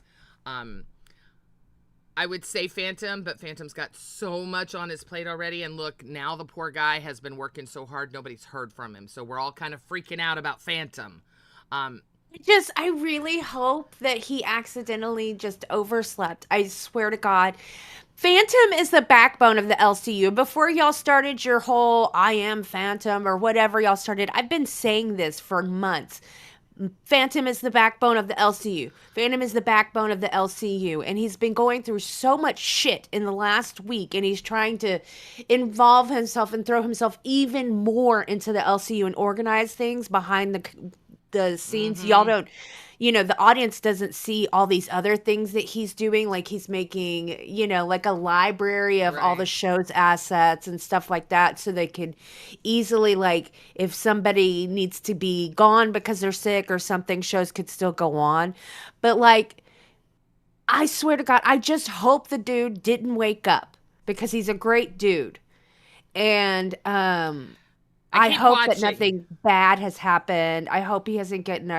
I would say Phantom, but Phantom's got so much on his plate already. And look, now the poor guy has been working so hard, nobody's heard from him. So we're all kind of freaking out about Phantom. I really hope that he accidentally just overslept. I swear to God. Phantom is the backbone of the LCU. Before y'all started your whole I am Phantom or whatever y'all started, I've been saying this for months. Phantom is the backbone of the LCU. Phantom is the backbone of the LCU. And he's been going through so much shit in the last week. And he's trying to involve himself and throw himself even more into the LCU and organize things behind the scenes. Y'all don't, the audience doesn't see all these other things that he's doing. Like he's making, like a library of all the show's assets and stuff like that. So they can easily, like, if somebody needs to be gone because they're sick or something, shows could still go on. But like, I swear to God, I just hope the dude didn't wake up because he's a great dude. And, I hope that nothing bad has happened. I hope he hasn't gotten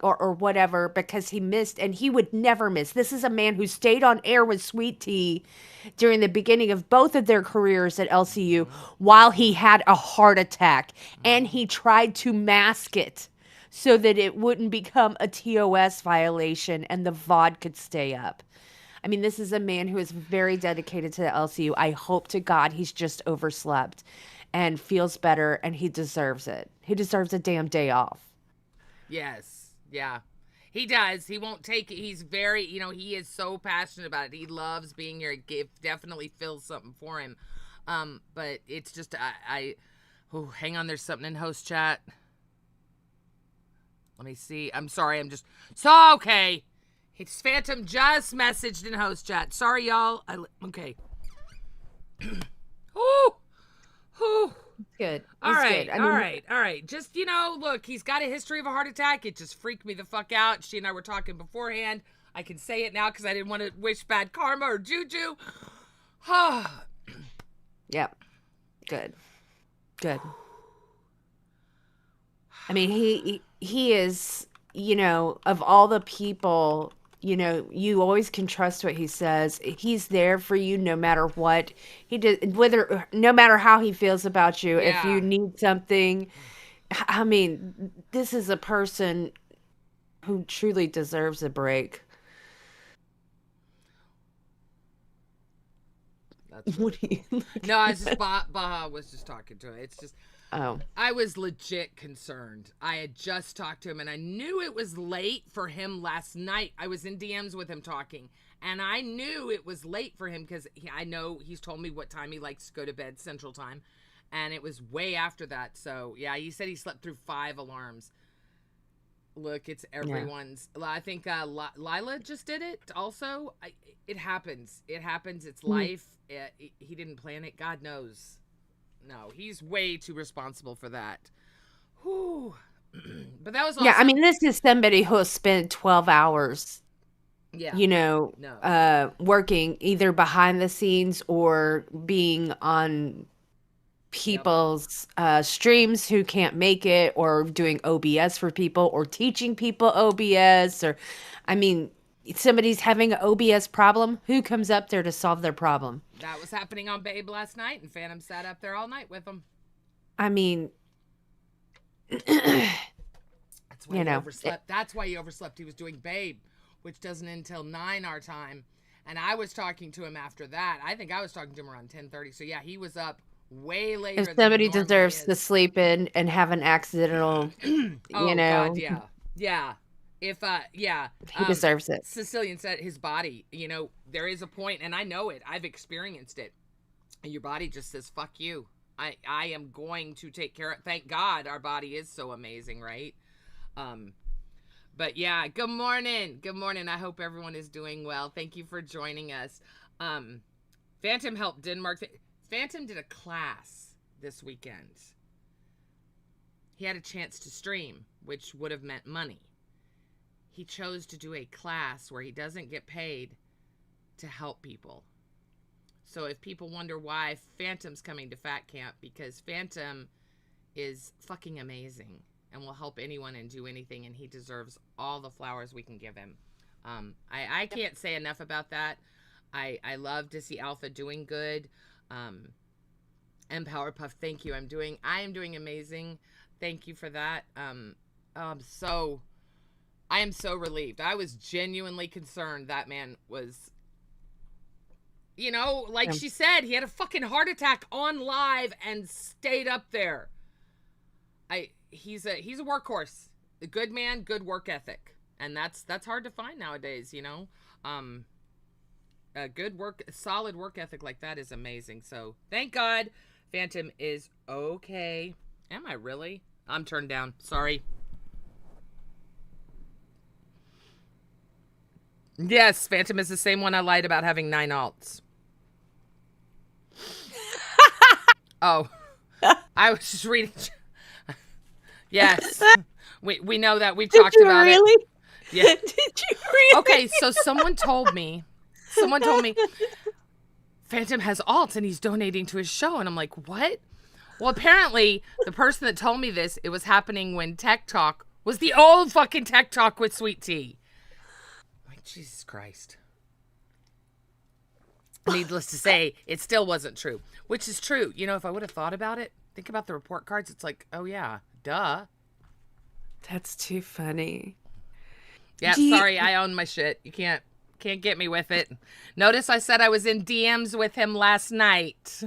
or whatever, because he missed, and he would never miss. This is a man who stayed on air with Sweet Tea during the beginning of both of their careers at LCU while he had a heart attack, and he tried to mask it so that it wouldn't become a TOS violation and the VOD could stay up. I mean, this is a man who is very dedicated to the LCU. I hope to God he's just overslept and feels better, and he deserves it. He deserves a damn day off. Yes. Yeah. He does. He won't take it. He's very, he is so passionate about it. He loves being here. It definitely feels something for him. But it's just, hang on. There's something in host chat. Let me see. I'm sorry. Okay. It's Phantom just messaged in host chat. Sorry, y'all. Okay. Ooh. Whew. Good. All right. Just, look, he's got a history of a heart attack. It just freaked me the fuck out. She and I were talking beforehand. I can say it now because I didn't want to wish bad karma or juju. Yep. Good. I mean, he is, of all the people, you always can trust what he says. He's there for you no matter what he did, no matter how he feels about you. Yeah. If you need something, I mean, this is a person who truly deserves a break. What do you? No, I was just Baha was just talking to him. It's just. Oh. I was legit concerned. I had just talked to him, and I knew it was late for him last night. I was in DMs with him talking, and I knew it was late for him because I know he's told me what time he likes to go to bed, Central Time, and it was way after that. So, yeah, he said he slept through 5 alarms. Look, it's everyone's. Yeah. I think Lila just did it also. It happens. It's life. He didn't plan it. God knows. No, he's way too responsible for that. Whew. But that was awesome. Yeah, I mean, this is somebody who has spent 12 hours, working either behind the scenes or being on people's streams who can't make it, or doing OBS for people, or teaching people OBS, or, I mean, somebody's having an OBS problem, who comes up there to solve their problem? That was happening on Babe last night, and Phantom sat up there all night with them. I mean, that's why he overslept. That's why he overslept. He was doing Babe, which doesn't end until 9 our time, and I was talking to him after that. I think I was talking to him around 10:30. So yeah, he was up way later. If somebody deserves to sleep in and have an accidental, God, yeah. If he deserves it. Sicilian said his body, there is a point, and I know it. I've experienced it. And your body just says, fuck you. I am going to take care of. Thank God our body is so amazing, right? But yeah, good morning. I hope everyone is doing well. Thank you for joining us. Phantom helped Denmark. Phantom did a class this weekend. He had a chance to stream, which would have meant money. He chose to do a class where he doesn't get paid to help people. So if people wonder why Phantom's coming to Fat Camp, because Phantom is fucking amazing. and will help anyone and do anything, and he deserves all the flowers we can give him. I can't say enough about that. I love to see Alpha doing good. And Powerpuff, thank you. I am doing amazing. Thank you for that. I am so relieved. I was genuinely concerned that man was, like she said, he had a fucking heart attack on live and stayed up there. He's a workhorse. A good man, good work ethic. And that's hard to find nowadays, a good solid work ethic like that is amazing. So thank God Phantom is okay. Am I really? I'm turned down. Sorry. Yes, Phantom is the same one I lied about having 9 alts. Oh, I was just reading. Yes, we know that. We've talked about it. Yeah. Did you really? Okay, so someone told me Phantom has alts and he's donating to his show, and I'm like, what? Well, apparently the person that told me this, it was happening when Tech Talk was the old fucking Tech Talk with Sweet Tea. Like, Jesus Christ. Needless to say, it still wasn't true, which is true. If I would have thought about it, think about the report cards. It's like, oh yeah, duh. That's too funny. Yeah, sorry, I own my shit. You can't get me with it. Notice I said I was in DMs with him last night.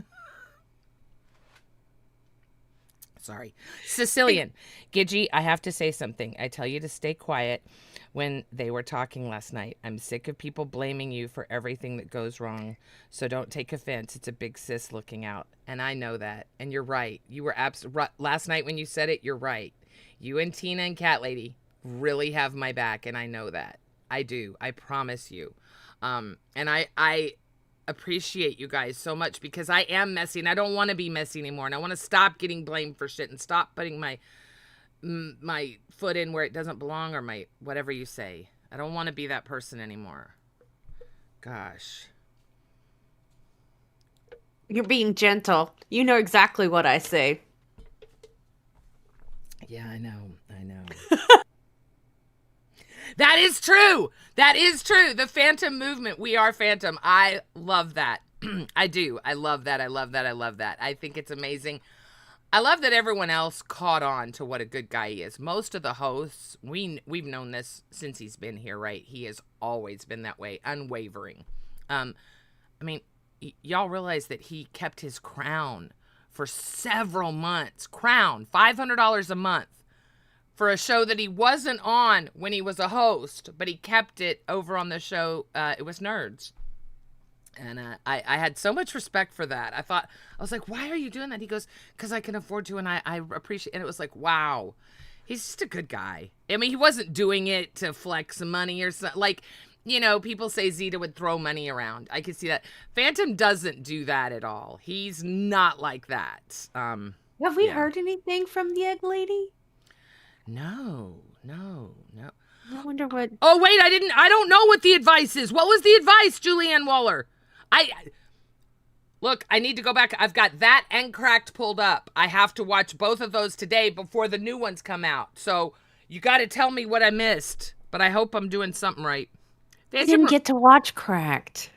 Sorry. Sicilian. Gidgy, I have to say something. I tell you to stay quiet when they were talking last night. I'm sick of people blaming you for everything that goes wrong. So don't take offense. It's a big sis looking out. And I know that. And you're right. You were last night when you said it, you're right. You and Tina and Cat Lady really have my back, and I know that. I do. I promise you. And I appreciate you guys so much, because I am messy, and I don't want to be messy anymore, and I want to stop getting blamed for shit and stop putting my foot in where it doesn't belong, or my whatever you say. I don't want to be that person anymore. Gosh. You're being gentle. You know exactly what I say. Yeah, I know. That is true. That is true. The Phantom movement. We are Phantom. I love that. I do. I love that. I love that. I love that. I think it's amazing. I love that everyone else caught on to what a good guy he is. Most of the hosts, we've known this since he's been here, right? He has always been that way, unwavering. Y'all realize that he kept his crown for several months. Crown, $500 a month. For a show that he wasn't on when he was a host, but he kept it over on the show. It was Nerds. And I had so much respect for that. I was like, why are you doing that? He goes, because I can afford to, and I appreciate it. And it was like, wow, he's just a good guy. He wasn't doing it to flex money or something. Like, people say Zeta would throw money around. I can see that. Phantom doesn't do that at all. He's not like that. Have we heard anything from the egg lady? No. I wonder what. Oh, wait, I don't know what the advice is. What was the advice, Julianne Waller? Look, I need to go back. I've got that and Cracked pulled up. I have to watch both of those today before the new ones come out. So you got to tell me what I missed, but I hope I'm doing something right. I didn't get to watch Cracked.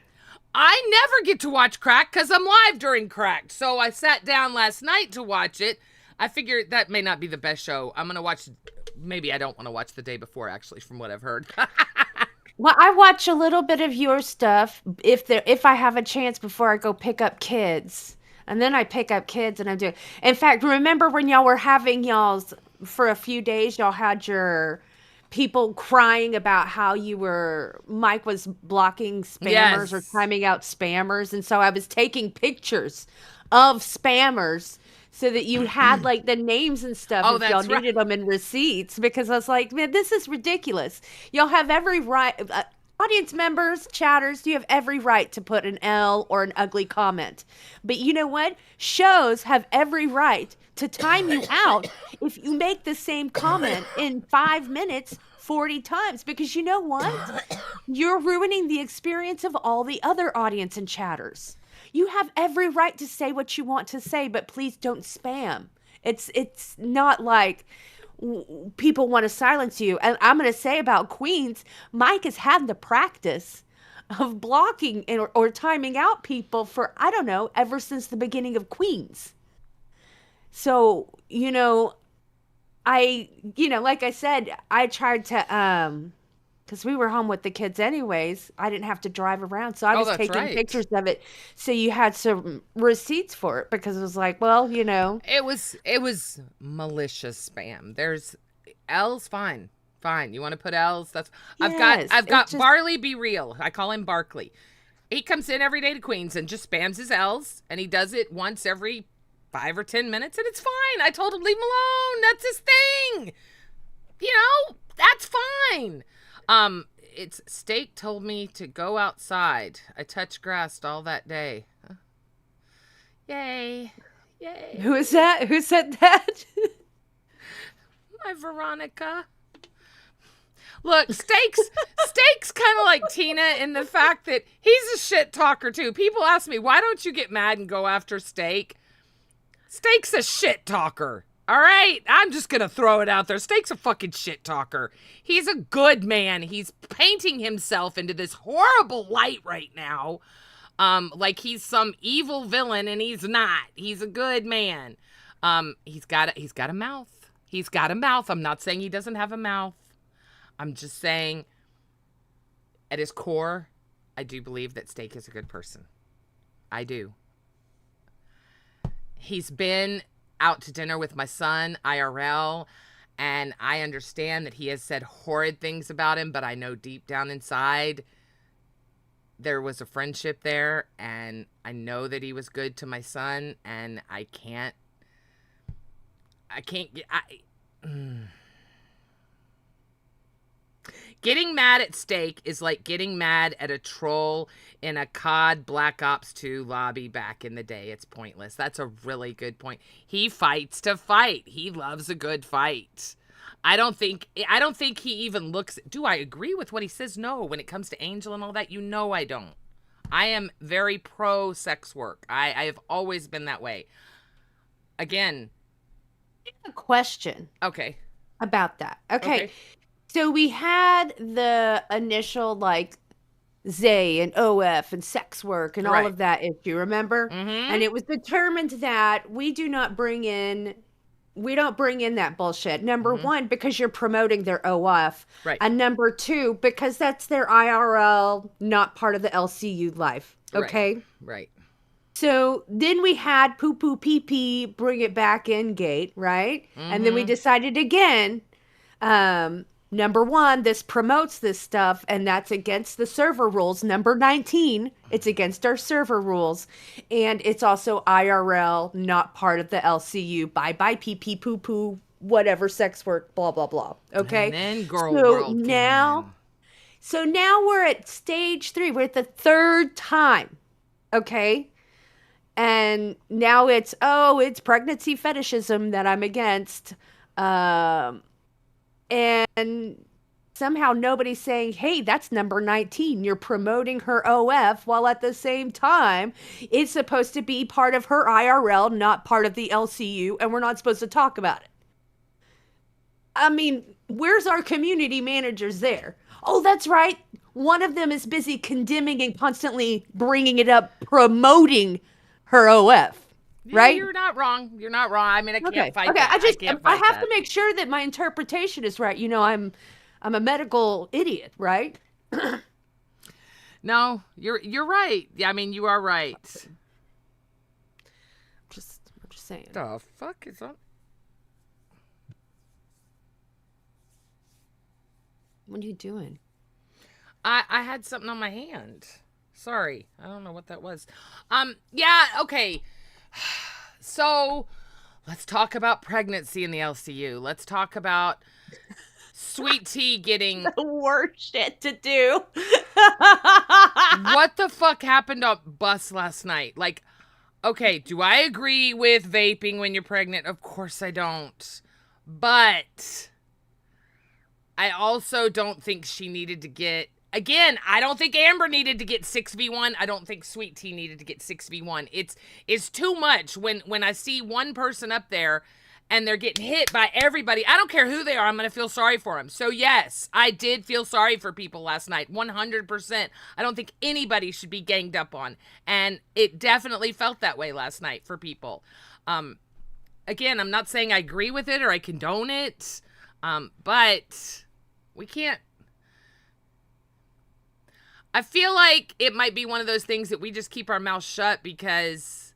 I never get to watch Cracked because I'm live during Cracked. So I sat down last night to watch it. I figured that may not be the best show. I'm going to watch, maybe I don't want to watch the day before, actually, from what I've heard. Well, I watch a little bit of your stuff if I have a chance before I go pick up kids. And then I pick up kids and I'm doing. In fact, remember when y'all were having y'all's, for a few days, y'all had your people crying about how Mike was blocking spammers or timing out spammers. And so I was taking pictures of spammers so that you had like the names and stuff if y'all needed them in receipts, because I was like, man, this is ridiculous. Y'all have every right, audience members, chatters, you have every right to put an L or an ugly comment. But you know what? Shows have every right to time you out if you make the same comment in 5 minutes 40 times, because you know what? You're ruining the experience of all the other audience and chatters. You have every right to say what you want to say, but please don't spam. It's not like people want to silence you. And I'm going to say about Queens, Mike has had the practice of blocking or timing out people for, I don't know, ever since the beginning of Queens. So, like I said, I tried to, because we were home with the kids anyways. I didn't have to drive around. So I was taking pictures of it. So you had some receipts for it because it was like, well, It was malicious spam. There's L's fine. Fine. You want to put L's? That's I've got Barley Be Real. I call him Barkley. He comes in every day to Queens and just spams his L's, and he does it once every 5 or 10 minutes, and it's fine. I told him leave him alone. That's his thing. That's fine. It's Steak told me to go outside. I touched grass all that day. Yay. Who is that? Who said that? My Veronica. Look, Steak's kind of like Tina in the fact that he's a shit talker too. People ask me, why don't you get mad and go after Steak? Steak's a shit talker. All right? I'm just going to throw it out there. Steak's a fucking shit talker. He's a good man. He's painting himself into this horrible light right now. Like he's some evil villain, and he's not. He's a good man. He's got a mouth. He's got a mouth. I'm not saying he doesn't have a mouth. I'm just saying at his core, I do believe that Steak is a good person. I do. He's been out to dinner with my son, IRL, and I understand that he has said horrid things about him, but I know deep down inside there was a friendship there, and I know that he was good to my son, and I can't get... Getting mad at Steak is like getting mad at a troll in a COD Black Ops 2 lobby back in the day. It's pointless. That's a really good point. He fights to fight. He loves a good fight. I don't think he even looks... Do I agree with what he says? No. When it comes to Angel and all that, I don't. I am very pro sex work. I have always been that way. Again. I have a question. Okay. About that. Okay. So we had the initial Zay and OF and sex work and all of that issue, remember? Mm-hmm. And it was determined that we don't bring in that bullshit. Number one, because you're promoting their OF. Right. And number two, because that's their IRL, not part of the LCU life. Okay? Right. So then we had poo poo pee pee bring it back in gate, right? Mm-hmm. And then we decided again, number one, this promotes this stuff, and that's against the server rules. Number 19, it's against our server rules. And it's also IRL, not part of the LCU. Bye-bye, pee-pee, poo-poo, whatever, sex work, blah, blah, blah. Okay? And then Girl World So now we're at stage 3. We're at the third time. Okay? And now it's pregnancy fetishism that I'm against. And somehow nobody's saying, hey, that's number 19. You're promoting her OF while at the same time it's supposed to be part of her IRL, not part of the LCU, and we're not supposed to talk about it. I mean, where's our community managers there? Oh, that's right. One of them is busy condemning and constantly bringing it up, promoting her OF. Right? You're not wrong. I mean, I can't fight that. I have to make sure that my interpretation is right. I'm a medical idiot, right? No, you're right. Yeah, I mean, you are right. I'm just saying. The fuck is that? What are you doing? I had something on my hand. Sorry. I don't know what that was. Yeah, okay. So, let's talk about pregnancy in the LCU. Let's talk about Sweet Tea getting... the worst shit to do. What the fuck happened on bus last night? Okay, do I agree with vaping when you're pregnant? Of course I don't. But I also don't think she needed to get... Again, I don't think Amber needed to get 6v1. I don't think Sweet Tea needed to get 6v1. It's too much when I see one person up there and they're getting hit by everybody. I don't care who they are. I'm going to feel sorry for them. So yes, I did feel sorry for people last night. 100%. I don't think anybody should be ganged up on. And it definitely felt that way last night for people. Again, I'm not saying I agree with it or I condone it. But we can't. I feel like it might be one of those things that we just keep our mouth shut because,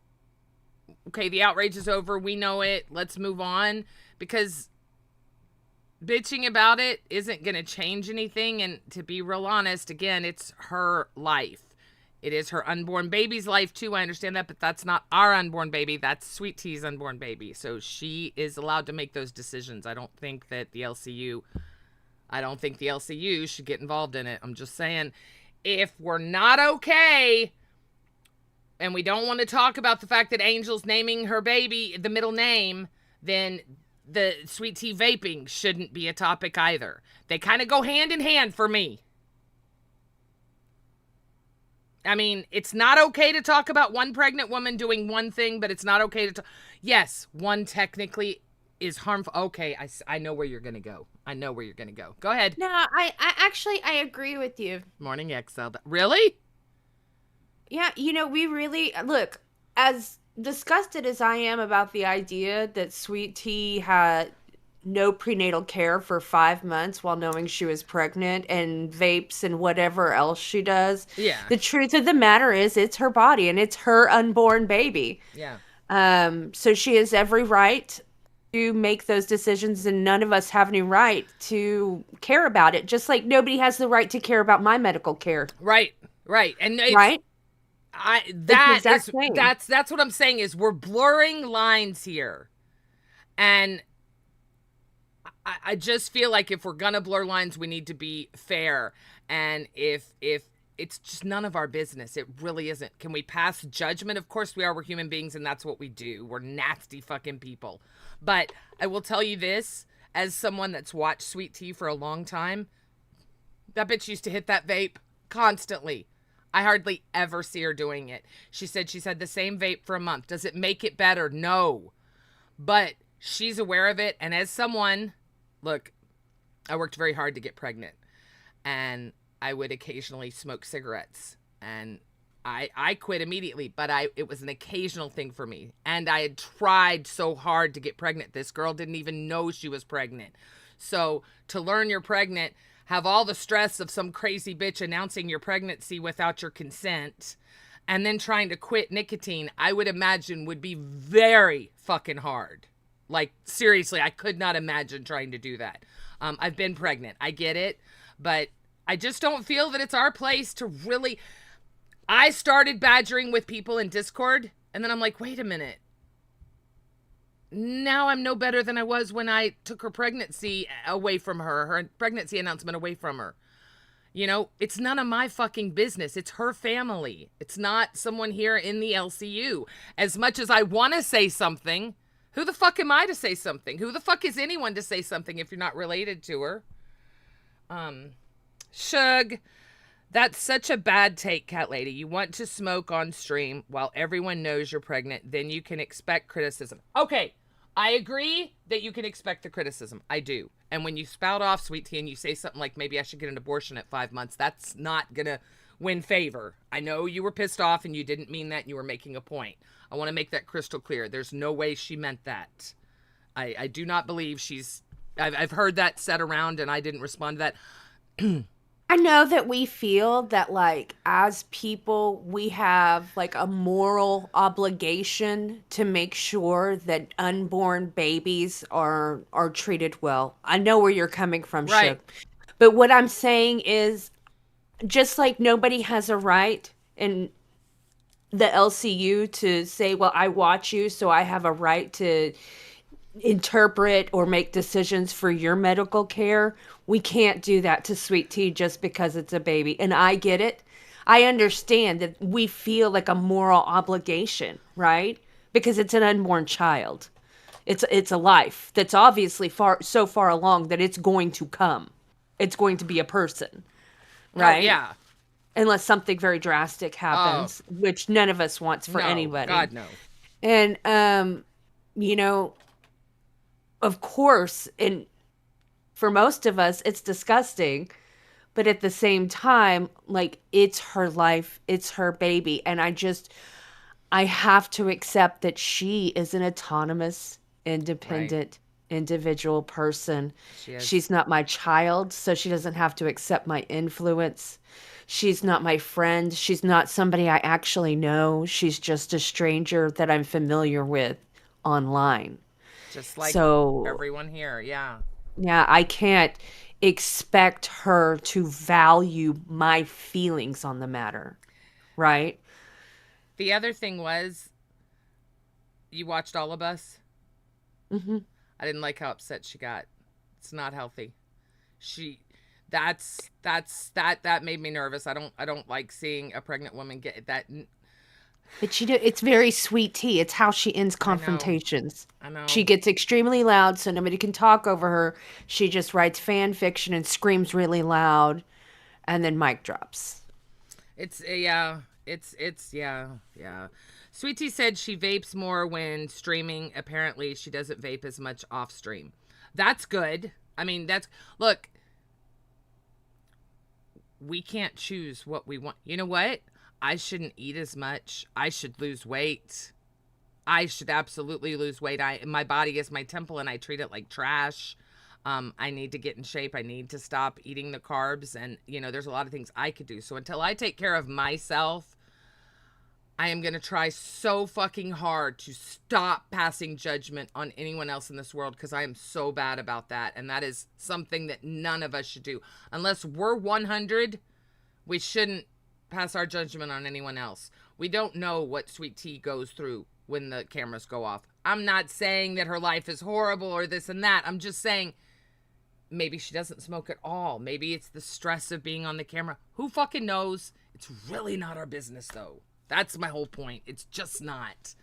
okay, the outrage is over. We know it. Let's move on, because bitching about it isn't going to change anything. And to be real honest, again, it's her life. It is her unborn baby's life too. I understand that, but that's not our unborn baby. That's Sweet Tea's unborn baby. So she is allowed to make those decisions. I don't think the LCU should get involved in it. I'm just saying, if we're not okay and we don't want to talk about the fact that Angel's naming her baby the middle name, then the Sweet Tea vaping shouldn't be a topic either. They kind of go hand in hand for me. I mean, it's not okay to talk about one pregnant woman doing one thing, but it's not okay to talk. Yes, one technically is harmful. Okay, I know where you're going to go. Go ahead. No, I actually agree with you. Morning, XL. Really? Yeah, we really, look, as disgusted as I am about the idea that Sweet Tea had no prenatal care for 5 months while knowing she was pregnant and vapes and whatever else she does. Yeah. The truth of the matter is it's her body and it's her unborn baby. Yeah. So she has every right to make those decisions, and none of us have any right to care about it. Just like nobody has the right to care about my medical care. Right. And right? That's what I'm saying is we're blurring lines here. And I just feel like if we're gonna blur lines, we need to be fair. And if it's just none of our business, it really isn't. Can we pass judgment? Of course we are. We're human beings, and that's what we do. We're nasty fucking people. But I will tell you this, as someone that's watched Sweet Tea for a long time, that bitch used to hit that vape constantly. I hardly ever see her doing it. She said she's had the same vape for a month. Does it make it better? No. But she's aware of it. And as someone, look, I worked very hard to get pregnant. And I would occasionally smoke cigarettes. And I quit immediately. But it was an occasional thing for me. And I had tried so hard to get pregnant. This girl didn't even know she was pregnant. So to learn you're pregnant, have all the stress of some crazy bitch announcing your pregnancy without your consent, and then trying to quit nicotine, I would imagine would be very fucking hard. Like, seriously, I could not imagine trying to do that. I've been pregnant. I get it. But I just don't feel that it's our place to really... I started badgering with people in Discord, and then I'm like, wait a minute. Now I'm no better than I was when I took her pregnancy away from her pregnancy announcement away from her. It's none of my fucking business. It's her family. It's not someone here in the LCU. As much as I want to say something, who the fuck am I to say something? Who the fuck is anyone to say something if you're not related to her? Shug, that's such a bad take, Cat Lady. You want to smoke on stream while everyone knows you're pregnant, then you can expect criticism. Okay, I agree that you can expect the criticism. I do. And when you spout off, Sweet Tea, and you say something like, maybe I should get an abortion at 5 months, that's not going to win favor. I know you were pissed off and you didn't mean that and you were making a point. I want to make that crystal clear. There's no way she meant that. I do not believe I've heard that said around and I didn't respond to that. I know that we feel that, like, as people, we have, like, a moral obligation to make sure that unborn babies are treated well. I know where you're coming from, right. Shug. But what I'm saying is, just like nobody has a right in the LCU to say, well, I watch you, so I have a right to interpret or make decisions for your medical care. We can't do that to Sweet Tea just because it's a baby. And I get it. I understand that we feel like a moral obligation, right? Because it's an unborn child. It's a life that's obviously so far along that it's going to come. It's going to be a person, right? Oh, yeah. Unless something very drastic happens, which none of us wants for anybody. God, no. And, of course, and for most of us, it's disgusting. But at the same time, like, it's her life, it's her baby. And I have to accept that she is an autonomous, Right. independent, individual person. She is. She's not my child, so she doesn't have to accept my influence. She's not my friend. She's not somebody I actually know. She's just a stranger that I'm familiar with online. Just like So, everyone here. Yeah. yeah, I can't expect her to value my feelings on the matter, right? The other thing was, you watched All of Us? Hmm. I didn't like how upset she got. It's not healthy. She that made me nervous. I don't like seeing a pregnant woman get that. But it's very sweet tea. It's how she ends I know. confrontations. I know. She gets extremely loud so nobody can talk over her. She just writes fan fiction and screams really loud, and then mic drops. It's yeah. It's yeah. Sweet Tea said she vapes more when streaming. Apparently, she doesn't vape as much off stream. That's good. I mean, look. We can't choose what we want. You know what? I shouldn't eat as much. I should lose weight. I should absolutely lose weight. My body is my temple, and I treat it like trash. I need to get in shape. I need to stop eating the carbs, and there's a lot of things I could do. So until I take care of myself, I am gonna try so fucking hard to stop passing judgment on anyone else in this world, because I am so bad about that, and that is something that none of us should do. Unless we're 100, we shouldn't pass our judgment on anyone else. We don't know what Sweet Tea goes through when the cameras go off. I'm not saying that her life is horrible or this and that. I'm just saying maybe she doesn't smoke at all. Maybe it's the stress of being on the camera. Who fucking knows? It's really not our business, though. That's my whole point. It's just not.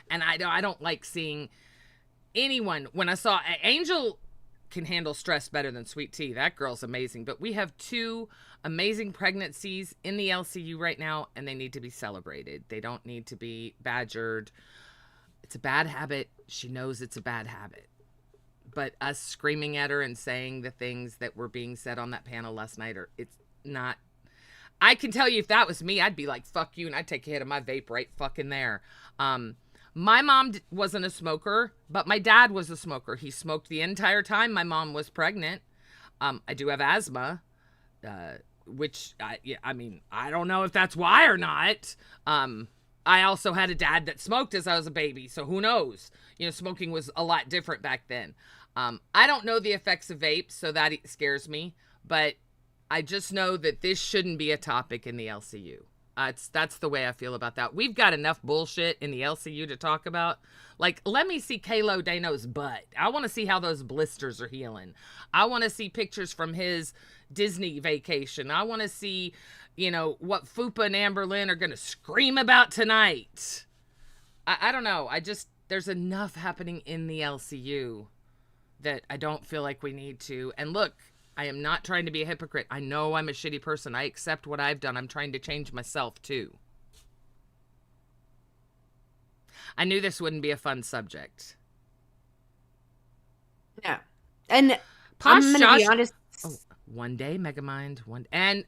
And I don't like seeing anyone. When I saw Angel can handle stress better than Sweet Tea. That girl's amazing. But we have 2 amazing pregnancies in the LCU right now, and they need to be celebrated. They don't need to be badgered. It's a bad habit. She knows it's a bad habit. But us screaming at her and saying the things that were being said on that panel last night, it's not. I can tell you, if that was me, I'd be like, fuck you, and I'd take a hit of my vape right fucking there. My mom wasn't a smoker, but my dad was a smoker. He smoked the entire time my mom was pregnant. I do have asthma, which, I mean, I don't know if that's why or not. I also had a dad that smoked as I was a baby, so who knows? Smoking was a lot different back then. I don't know the effects of vapes, so that scares me, but I just know that this shouldn't be a topic in the LCU. That's the way I feel about that. We've got enough bullshit in the LCU to talk about. Like, let me see Kalo Dano's butt. I want to see how those blisters are healing. I want to see pictures from his Disney vacation. I want to see, what Fupa and Amber Lynn are going to scream about tonight. I don't know. There's enough happening in the LCU that I don't feel like we need to. And look, I am not trying to be a hypocrite. I know I'm a shitty person. I accept what I've done. I'm trying to change myself, too. I knew this wouldn't be a fun subject. Yeah. And Posh I'm going to be honest. One day, Megamind. And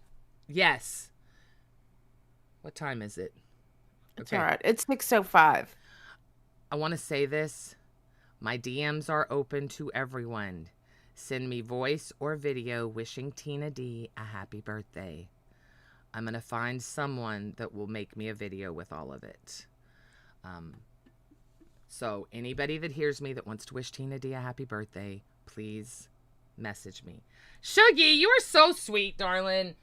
yes. What time is it? It's all right. It's 6:05. I want to say this. My DMs are open to everyone. Send me voice or video wishing Tina D a happy birthday. I'm going to find someone that will make me a video with all of it. So anybody that hears me that wants to wish Tina D a happy birthday, please message me. Shuggy, you are so sweet, darling.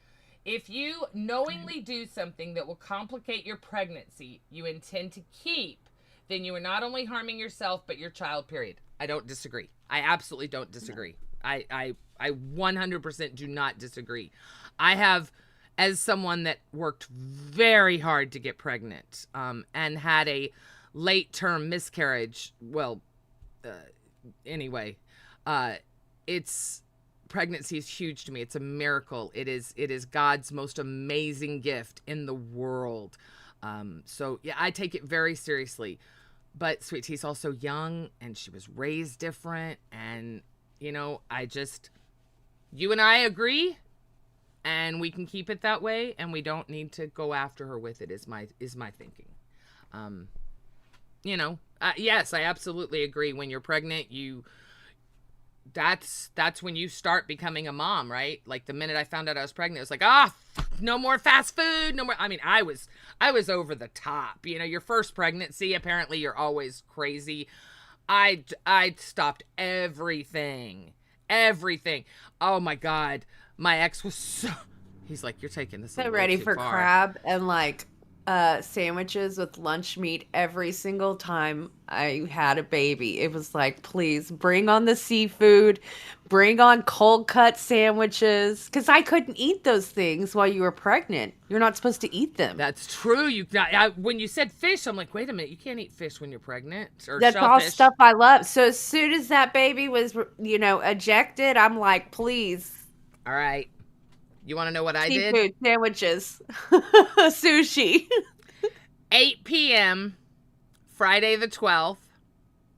If you knowingly do something that will complicate your pregnancy you intend to keep, then you are not only harming yourself, but your child, period. I don't disagree. I absolutely don't disagree. I 100% do not disagree. I have, as someone that worked very hard to get pregnant, and had a late-term miscarriage, anyway, pregnancy is huge to me. It's a miracle. It is God's most amazing gift in the world. So yeah, I take it very seriously. But Sweet Tea's also young, and she was raised different. And, you know, you and I agree, and we can keep it that way, and we don't need to go after her with it, is my thinking. You know, yes, I absolutely agree. When you're pregnant, that's when you start becoming a mom, right? Like the minute I found out I was pregnant, it was like, no more fast food, no more. I mean, I was over the top. You know, your first pregnancy, apparently you're always crazy. I stopped everything. Oh my God. My ex was he's like, you're taking this a little ready too for far. crab and like sandwiches with lunch meat every single time I had a baby. It was like, please bring on the seafood, bring on cold cut sandwiches, because I couldn't eat those things while you were pregnant. You're not supposed to eat them. That's true. When you said fish, I'm like, wait a minute, you can't eat fish when you're pregnant. Or That's shellfish. all stuff I love. So as soon as that baby was, ejected, I'm like, please. All right. You want to know what I did? Seafood, sandwiches, sushi. 8 p.m., Friday the 12th,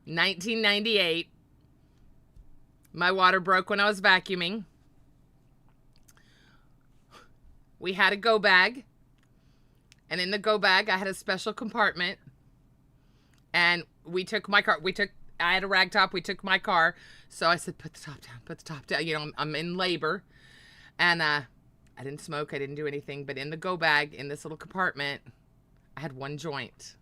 1998. My water broke when I was vacuuming. We had a go bag. And in the go bag, I had a special compartment. And we took my car. I had a rag top. We took my car. So I said, put the top down. You know, I'm in labor. And I didn't smoke. I didn't do anything. But in the go bag, in this little compartment, I had one joint.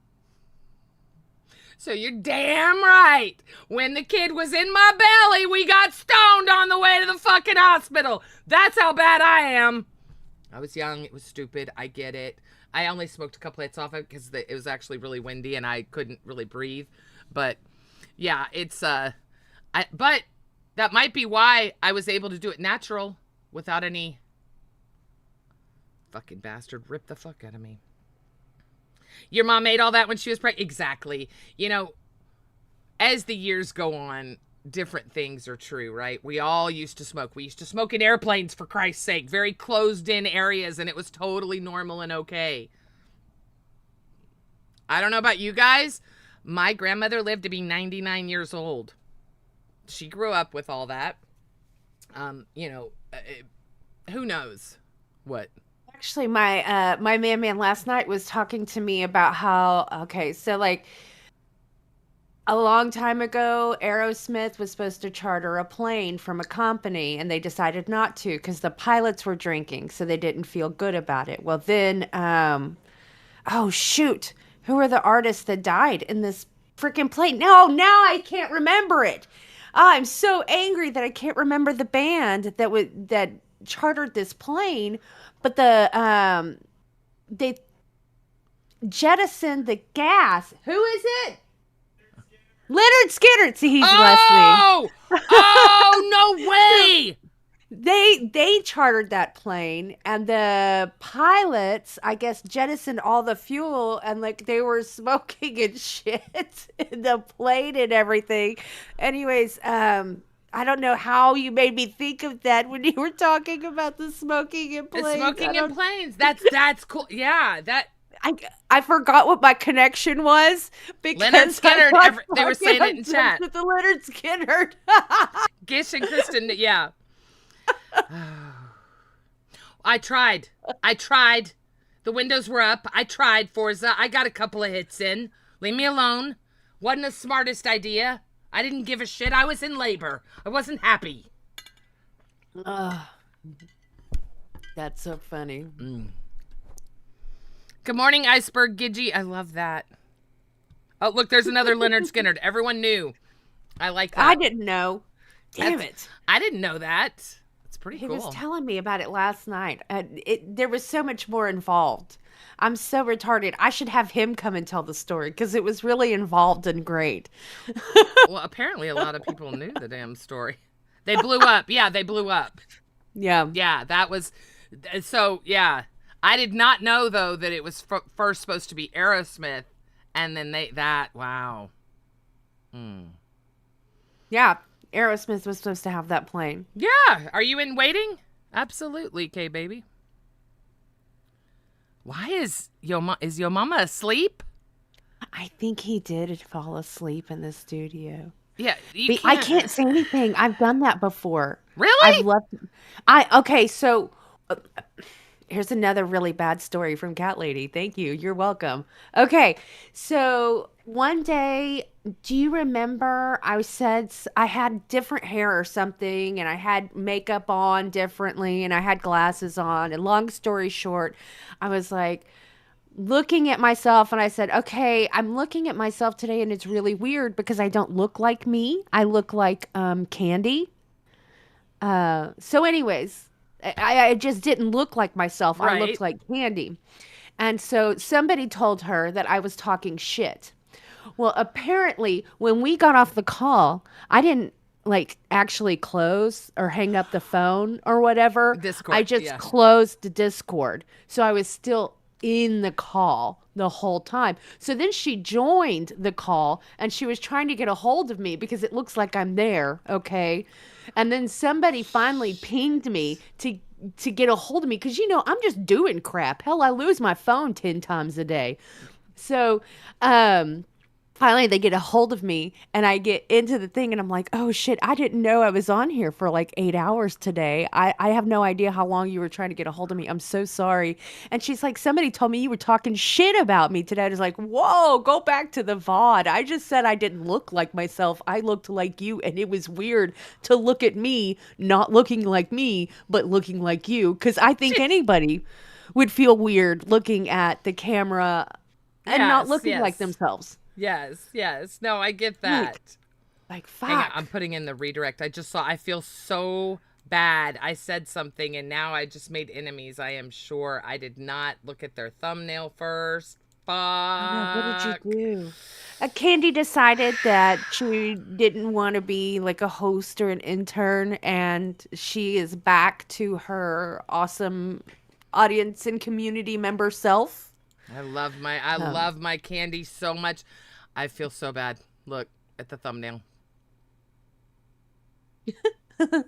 So you're damn right. When the kid was in my belly, we got stoned on the way to the fucking hospital. That's how bad I am. I was young. It was stupid. I get it. I only smoked a couple hits off it because it was actually really windy and I couldn't really breathe. But yeah, but that might be why I was able to do it natural without any fucking bastard rip the fuck out of me. Your mom ate all that when she was pregnant? Exactly. You know, as the years go on, different things are true, right? We all used to smoke. We used to smoke in airplanes, for Christ's sake. Very closed-in areas, and it was totally normal and okay. I don't know about you guys. My grandmother lived to be 99 years old. She grew up with all that. Who knows what? Actually, my man last night was talking to me about how, so like a long time ago, Aerosmith was supposed to charter a plane from a company and they decided not to because the pilots were drinking, so they didn't feel good about it. Well, then, who were the artists that died in this freaking plane? No, now I can't remember it. I'm so angry that I can't remember the band that chartered this plane. But they jettisoned the gas. Who is it? Leonard Skinner. See, he's Leslie. Oh, no way. They chartered that plane, and the pilots, I guess, jettisoned all the fuel, and like they were smoking and shit in the plane and everything. Anyways, I don't know how you made me think of that when you were talking about the smoking in planes. The smoking in planes. That's cool. Yeah, I forgot what my connection was because Leonard Skinner. They were saying it in chat. With the Leonard Skinner. Gish and Kristen. Yeah. I tried. The windows were up. I tried, Forza. I got a couple of hits in. Leave me alone. Wasn't the smartest idea. I didn't give a shit. I was in labor. I wasn't happy. That's so funny. Good morning, Iceberg Gidgy. I love that. Oh, look, there's another Leonard Skinner. Everyone knew. I like that. I didn't know. Damn it. I didn't know that. It's pretty cool. He was telling me about it last night. There was so much more involved. I'm so retarded. I should have him come and tell the story because it was really involved and great. Well, apparently a lot of people knew the damn story. They blew up. Yeah, they blew up. Yeah. Yeah, that was... So, yeah. I did not know, though, that it was first supposed to be Aerosmith. And then wow. Yeah, Aerosmith was supposed to have that plane. Yeah. Are you in waiting? Absolutely, K-Baby. Why is your mama asleep? I think he did fall asleep in the studio. Yeah, I can't say anything. I've done that before. Really? I've left. Okay, so here's another really bad story from Cat Lady. Thank you. You're welcome. Okay, so one day, do you remember I said I had different hair or something, and I had makeup on differently, and I had glasses on, and long story short, I was like looking at myself and I said, okay, I'm looking at myself today and it's really weird because I don't look like me. I look like Candy. So anyways, I just didn't look like myself. Right. I looked like Candy. And so somebody told her that I was talking shit. Well, apparently when we got off the call, I didn't like actually close or hang up the phone or whatever. Discord, I just closed the Discord. So I was still in the call the whole time. So then she joined the call and she was trying to get a hold of me because it looks like I'm there, okay? And then somebody finally pinged me to get a hold of me because, you know, I'm just doing crap. Hell, I lose my phone 10 times a day. So, finally, they get a hold of me and I get into the thing and I'm like, oh shit, I didn't know I was on here for like 8 hours today. I have no idea how long you were trying to get a hold of me. I'm so sorry. And she's like, somebody told me you were talking shit about me today. I was like, whoa, go back to the VOD. I just said I didn't look like myself. I looked like you. And it was weird to look at me, not looking like me, but looking like you. Because I think anybody would feel weird looking at the camera and not looking like themselves. Yes. No, I get that. Like fuck. Hang on, I'm putting in the redirect. I feel so bad. I said something and now I just made enemies. I am sure I did not look at their thumbnail first. Fuck. Oh, no, what did you do? Candy decided that she didn't want to be like a host or an intern, and she is back to her awesome audience and community member self. I love my Candy so much. I feel so bad. Look at the thumbnail. They're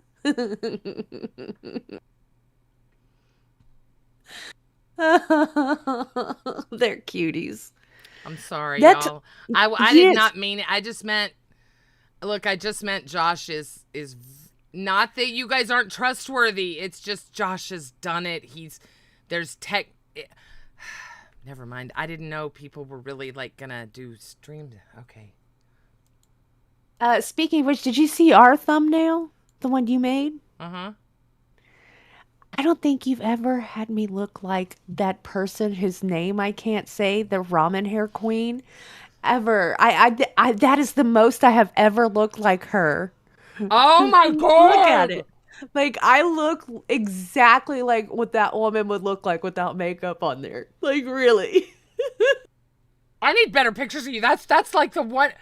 cuties. I'm sorry, y'all. I did not mean it. I just meant Josh is not that you guys aren't trustworthy. It's just Josh has done it. There's tech. Never mind. I didn't know people were really like gonna do streamed. Okay. Speaking of which, did you see our thumbnail? The one you made? Uh-huh. I don't think you've ever had me look like that person whose name I can't say, the ramen hair queen. Ever. I that is the most I have ever looked like her. Oh my God. Look at it. Like, I look exactly like what that woman would look like without makeup on there. Like, really. I need better pictures of you. That's like the one.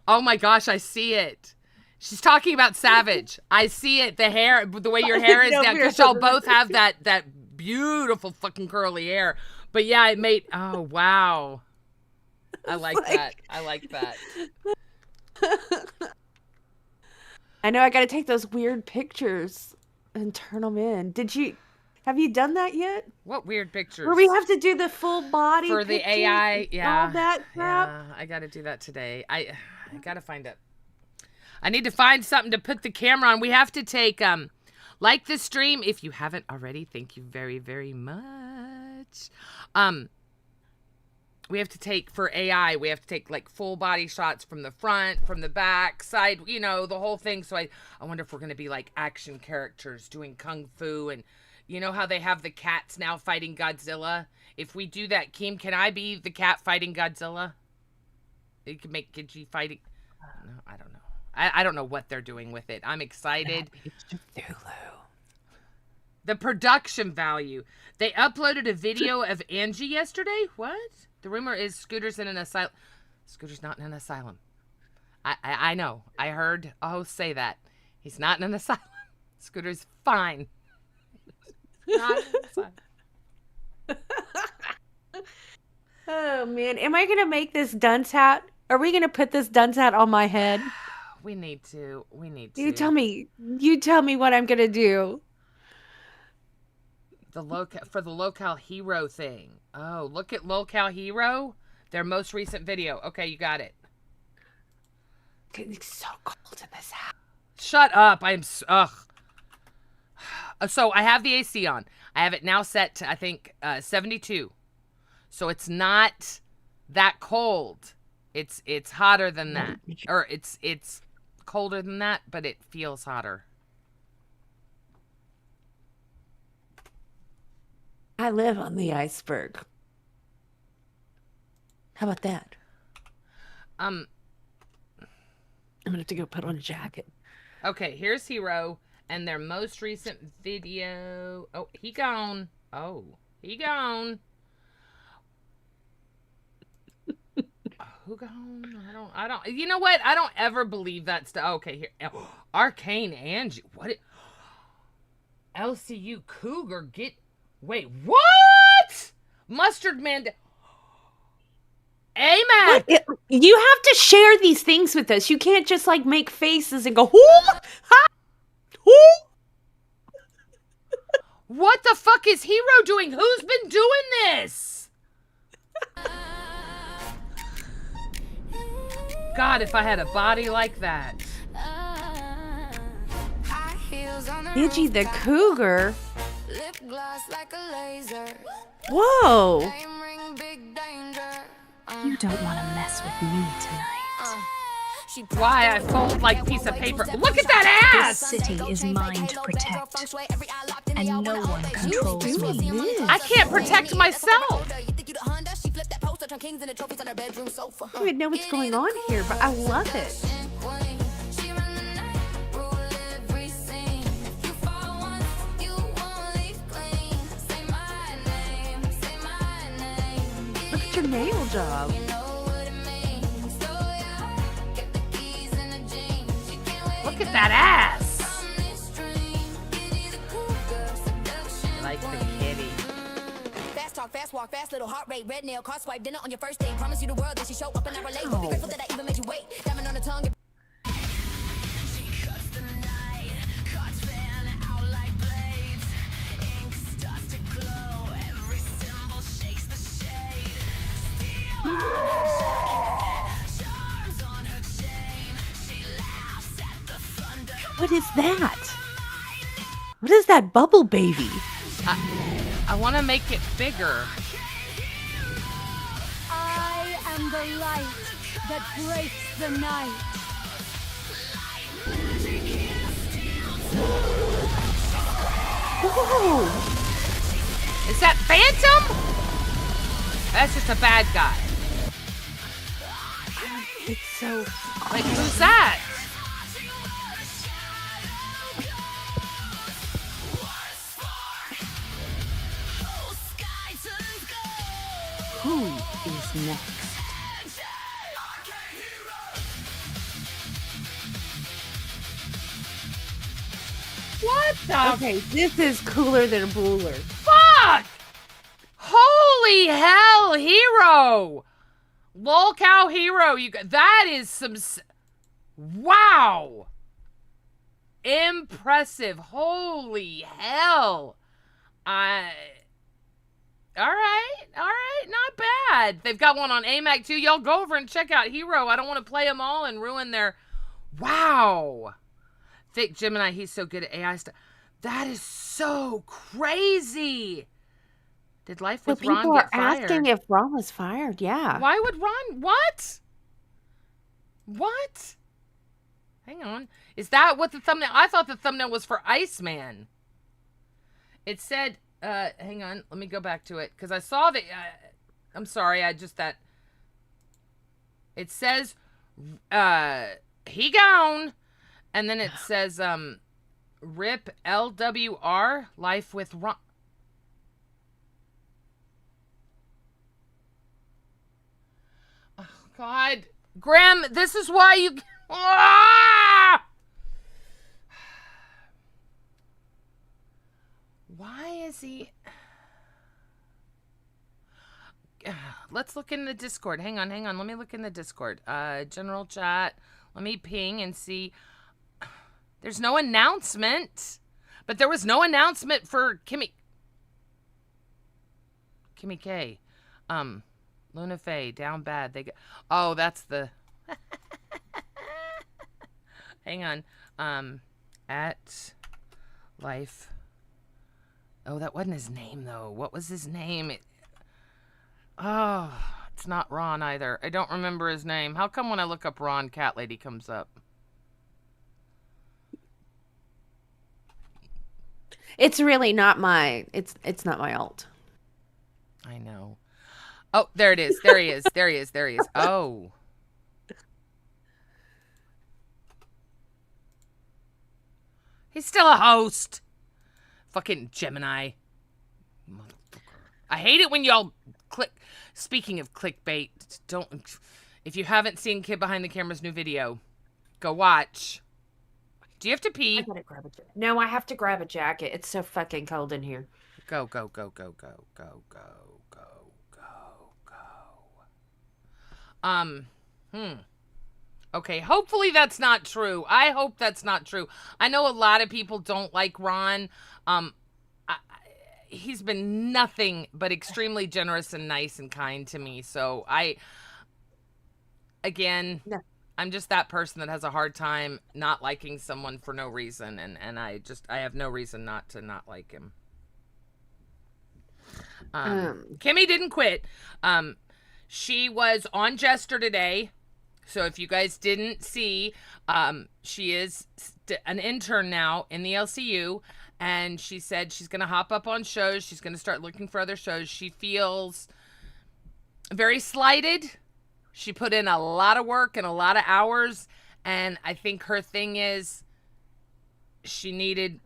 Oh my gosh, I see it. She's talking about Savage. I see it. The hair, the way your hair is down, because y'all both have that beautiful fucking curly hair. But yeah, it made. Oh wow. I like that. I like that. I know I got to take those weird pictures and turn them in. Have you done that yet? What weird pictures? Where we have to do the full body for the AI, yeah. All that crap. Yeah, I got to do that today. I got to find it. I need to find something to put the camera on. We have to take like this stream if you haven't already. Thank you very, very much. We have to take, for AI, we have to take like full body shots from the front, from the back, side, you know, the whole thing. So I wonder if we're going to be like action characters doing kung fu. And you know how they have the cats now fighting Godzilla? If we do that, Kim, can I be the cat fighting Godzilla? You can make Gidgy fighting. No, I don't know. I don't know what they're doing with it. I'm excited. The production value. They uploaded a video of Angie yesterday. What? The rumor is Scooter's in an asylum. Scooter's not in an asylum. I know. I heard a host say that. He's not in an asylum. Scooter's fine. Not in an asylum. Oh, man. Am I going to make this dunce hat? Are we going to put this dunce hat on my head? We need to. You tell me what I'm going to do. The locale hero thing. Oh, look at locale hero. Their most recent video. Okay, you got it. It's so cold in this house. Shut up. Ugh. So I have the AC on. I have it now set to, I think, 72. So it's not that cold. It's hotter than that. Or it's colder than that, but it feels hotter. I live on the iceberg. How about that? I'm gonna have to go put on a jacket. Okay, here's Hero and their most recent video. Oh, he gone. Oh, he gone. Who gone? I don't. You know what? I don't ever believe that stuff. Okay, here. Oh, Arcane Angie. What? LCU Cougar get. Wait, what? Mustard Man. Amen. You have to share these things with us. You can't just like make faces and go, who? Ha? Who? What the fuck is Hero doing? Who's been doing this? God, if I had a body like that. Gidgy the Cougar? Whoa. You don't want to mess with me tonight. Why I fold like piece of paper. Look at that ass! This city is mine to protect, and no one controls me. I can't protect myself. I don't even know what's going on here, but I love it. Look at your nail job. Look at that ass. Like the kitty. Fast talk, fast walk, fast little heart rate, red nail, car swipe, dinner on your first date. Promise you the world, then she show up and I relate. Be grateful that I even made you wait. Diamond on the tongue. What is that? What is that bubble baby? I want to make it bigger. I am the light that breaks the night. Whoa! Is that Phantom? That's just a bad guy. It's so... Like, who's that? Who is next? What the Okay, this is cooler than a ruler. fuck? Holy hell, Hero! Lol cow Hero, that is some... Wow! Impressive. Holy hell. Alright, not bad. They've got one on AMAC too. Y'all go over and check out Hero. I don't want to play them all and ruin their... Wow. Thick Gemini, he's so good at AI stuff. That is so crazy. Did Life with Ron people get are fired? asking if Ron was fired, yeah. Why would Ron... What? What? Hang on. Is that what the thumbnail... I thought the thumbnail was for Iceman. It said... hang on. Let me go back to it. Because I saw the... I'm sorry. It says... he gone. And then it says... RIP LWR. Life with Ron... Oh, God. Graham, this is why you... Ah! Why is he... Let's look in the Discord. Hang on. Let me look in the Discord. General chat. Let me ping and see. There's no announcement. But there was no announcement for Kimmy. Kimmy K. Luna Faye, down bad. They go. Oh, that's the. Hang on. At life. Oh, that wasn't his name though. What was his name? It's not Ron either. I don't remember his name. How come when I look up Ron, Cat Lady comes up? It's really not my. It's not my alt. I know. Oh, there it is. There he is. There he is. There he is. Oh. He's still a host. Fucking Gemini. Motherfucker. I hate it when y'all click. Speaking of clickbait, don't. If you haven't seen Kid Behind the Camera's new video, go watch. Do you have to pee? I gotta grab a jacket. No, I have to grab a jacket. It's so fucking cold in here. Go, go, go, go, go, go, go, go, go, go. Okay, hopefully that's not true. I hope that's not true. I know a lot of people don't like Ron. He's been nothing but extremely generous and nice and kind to me. So no. I'm just that person that has a hard time not liking someone for no reason. And I have no reason not to not like him. Kimmy didn't quit. She was on Jester today. So if you guys didn't see, she is an intern now in the LCU. And she said she's going to hop up on shows. She's going to start looking for other shows. She feels very slighted. She put in a lot of work and a lot of hours. And I think her thing is she needed,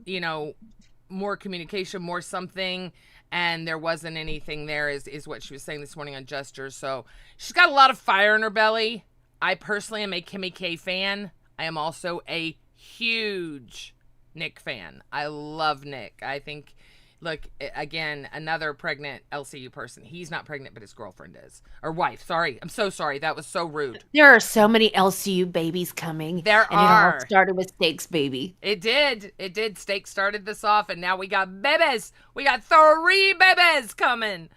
more communication, more something. And there wasn't anything there is what she was saying this morning on Jester. So she's got a lot of fire in her belly. I personally am a Kimmy K fan. I am also a huge Nick fan. I love Nick. I think, look, again, another pregnant LCU person. He's not pregnant, but his girlfriend is. Or wife, sorry. I'm so sorry. That was so rude. There are so many LCU babies coming. There are. It all started with Steak's baby. It did. It did. Steak started this off, and now we got babies. We got 3 babies coming,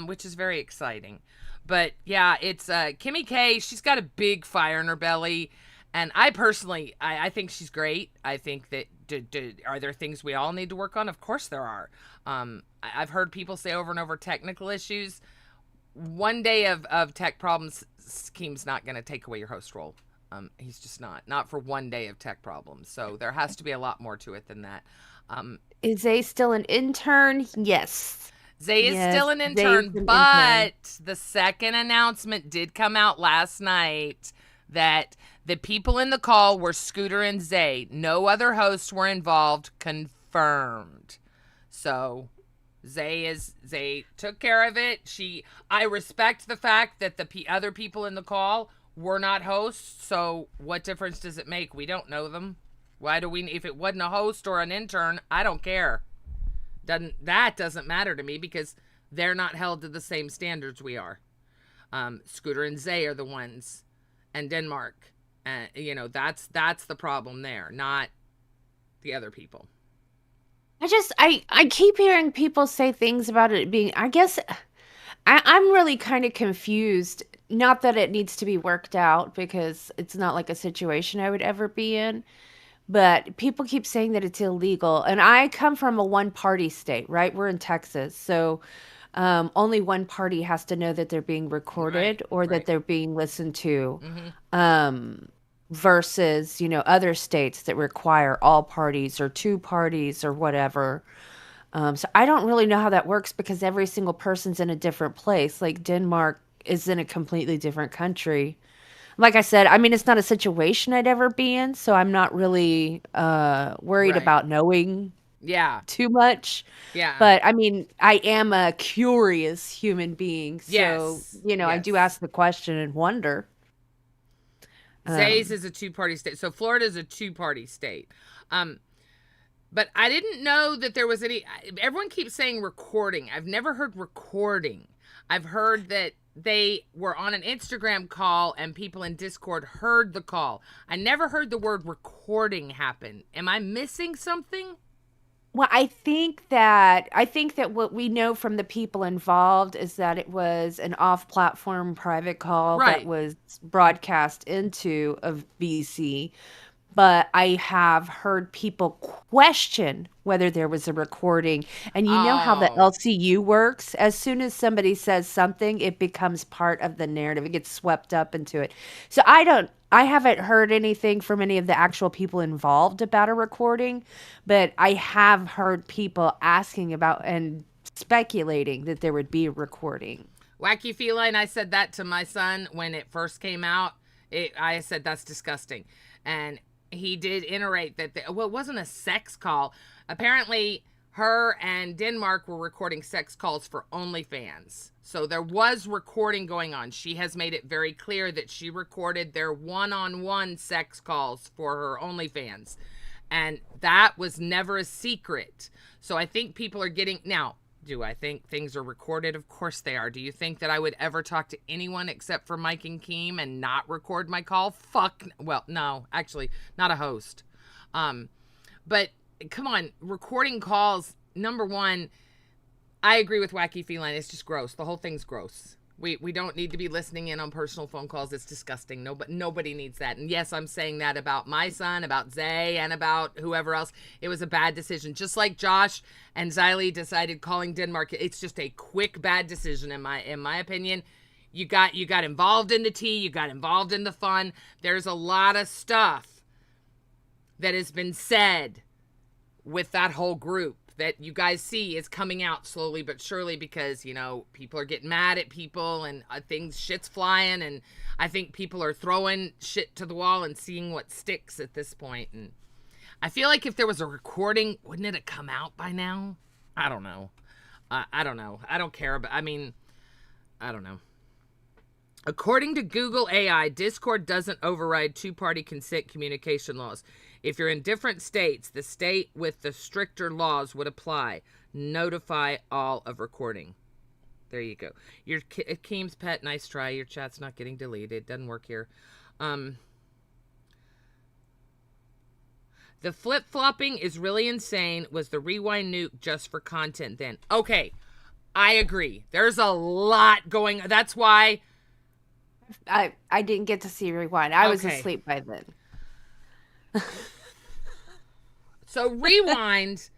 which is very exciting. But, yeah, it's Kimmy K. She's got a big fire in her belly. And I personally, I think she's great. I think that, are there things we all need to work on? Of course there are. I've heard people say over and over technical issues. One day of tech problems, Keem's not going to take away your host role. He's just not. Not for one day of tech problems. So there has to be a lot more to it than that. Is Zay still an intern? Yes. Zay is still an intern, but the second announcement did come out last night that the people in the call were Scooter and Zay. No other hosts were involved. Confirmed. So Zay took care of it. I respect the fact that the other people in the call were not hosts. So what difference does it make? We don't know them. If it wasn't a host or an intern, I don't care. That doesn't matter to me because they're not held to the same standards we are. Scooter and Zay are the ones, and Denmark. That's the problem there, not the other people. I keep hearing people say things about it being, I guess, I'm really kind of confused. Not that it needs to be worked out because it's not like a situation I would ever be in. But people keep saying that it's illegal. And I come from a one-party state, right? We're in Texas. So only one party has to know that they're being recorded that they're being listened to. Mm-hmm. Versus, other states that require all parties or 2 parties or whatever. So I don't really know how that works because every single person's in a different place. Like Denmark is in a completely different country. Like I said, it's not a situation I'd ever be in, so I'm not really worried about knowing too much. Yeah. But, I am a curious human being, so, I do ask the question and wonder. Zay's is a 2-party state. So Florida is a 2-party state. But I didn't know that there was any... Everyone keeps saying recording. I've never heard recording. I've heard that they were on an Instagram call and people in Discord heard the call. I never heard the word recording happen. Am I missing something? Well, I think that what we know from the people involved is that it was an off-platform private call that Right. was broadcast into of BC, but I have heard people question whether there was a recording. And you know how the Oh. LCU works? As soon as somebody says something, it becomes part of the narrative. It gets swept up into it. So I haven't heard anything from any of the actual people involved about a recording, but I have heard people asking about and speculating that there would be a recording. Wacky feline, I said that to my son when it first came out. I said, that's disgusting. And he did iterate that, well, it wasn't a sex call. Apparently, her and Denmark were recording sex calls for OnlyFans. So there was recording going on. She has made it very clear that she recorded their one-on-one sex calls for her OnlyFans. And that was never a secret. So I think people are getting... Now, do I think things are recorded? Of course they are. Do you think that I would ever talk to anyone except for Mike and Keem and not record my call? Fuck. Well, no, actually, not a host. But come on, recording calls, number one, I agree with Wacky Feline. It's just gross. The whole thing's gross. We don't need to be listening in on personal phone calls. It's disgusting. Nobody needs that. And yes, I'm saying that about my son, about Zay, and about whoever else. It was a bad decision. Just like Josh and Xylee decided calling Denmark. It's just a quick bad decision in my opinion. You got involved in the tea. You got involved in the fun. There's a lot of stuff that has been said with that whole group that you guys see is coming out slowly but surely because, you know, people are getting mad at people and shit's flying. And I think people are throwing shit to the wall and seeing what sticks at this point. And I feel like if there was a recording, wouldn't it have come out by now? I don't know. I don't know. I don't care. But I mean, I don't know. According to Google AI, Discord doesn't override two-party consent communication laws. If you're in different states, the state with the stricter laws would apply. Notify all of recording. There you go. Your Keem's pet, nice try. Your chat's not getting deleted. Doesn't work here. The flip-flopping is really insane. Was the rewind nuke just for content then? Okay, I agree. There's a lot going... That's why... I didn't get to see Rewind. I was asleep by then. So Rewind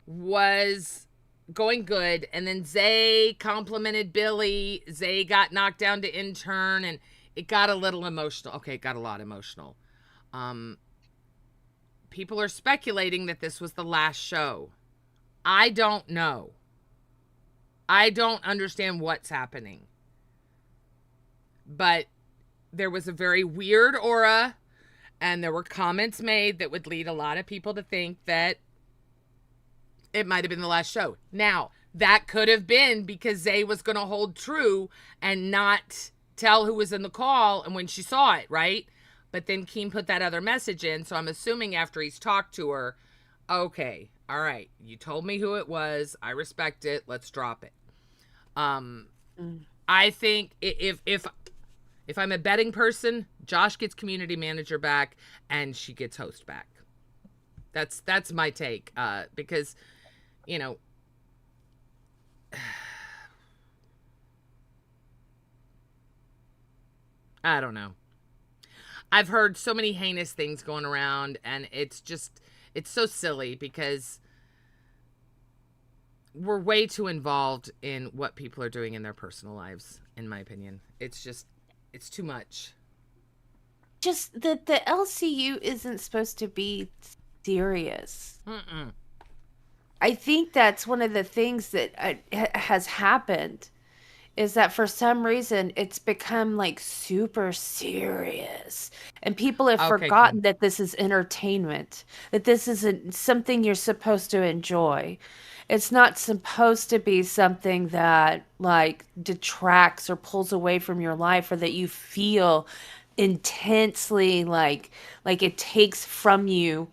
was going good, and then Zay complimented Billy. Zay got knocked down to intern, and it got a little emotional. Okay, it got a lot emotional. People are speculating that this was the last show. I don't know. I don't understand what's happening. But there was a very weird aura, and there were comments made that would lead a lot of people to think that it might have been the last show. Now, that could have been because Zay was going to hold true and not tell who was in the call and when she saw it, right? But then Keem put that other message in, so I'm assuming after he's talked to her, okay, all right, you told me who it was. I respect it. Let's drop it. I think if I'm a betting person, Josh gets community manager back and she gets host back. That's my take. Because, you know, I don't know. I've heard so many heinous things going around, and it's so silly because we're way too involved in what people are doing in their personal lives, in my opinion. It's too much. Just that the LCU isn't supposed to be serious. I think that's one of the things that has happened is that for some reason it's become like super serious, and people have forgotten that this is entertainment, that this isn't something you're supposed to enjoy. It's not supposed to be something that like detracts or pulls away from your life, or that you feel intensely like it takes from you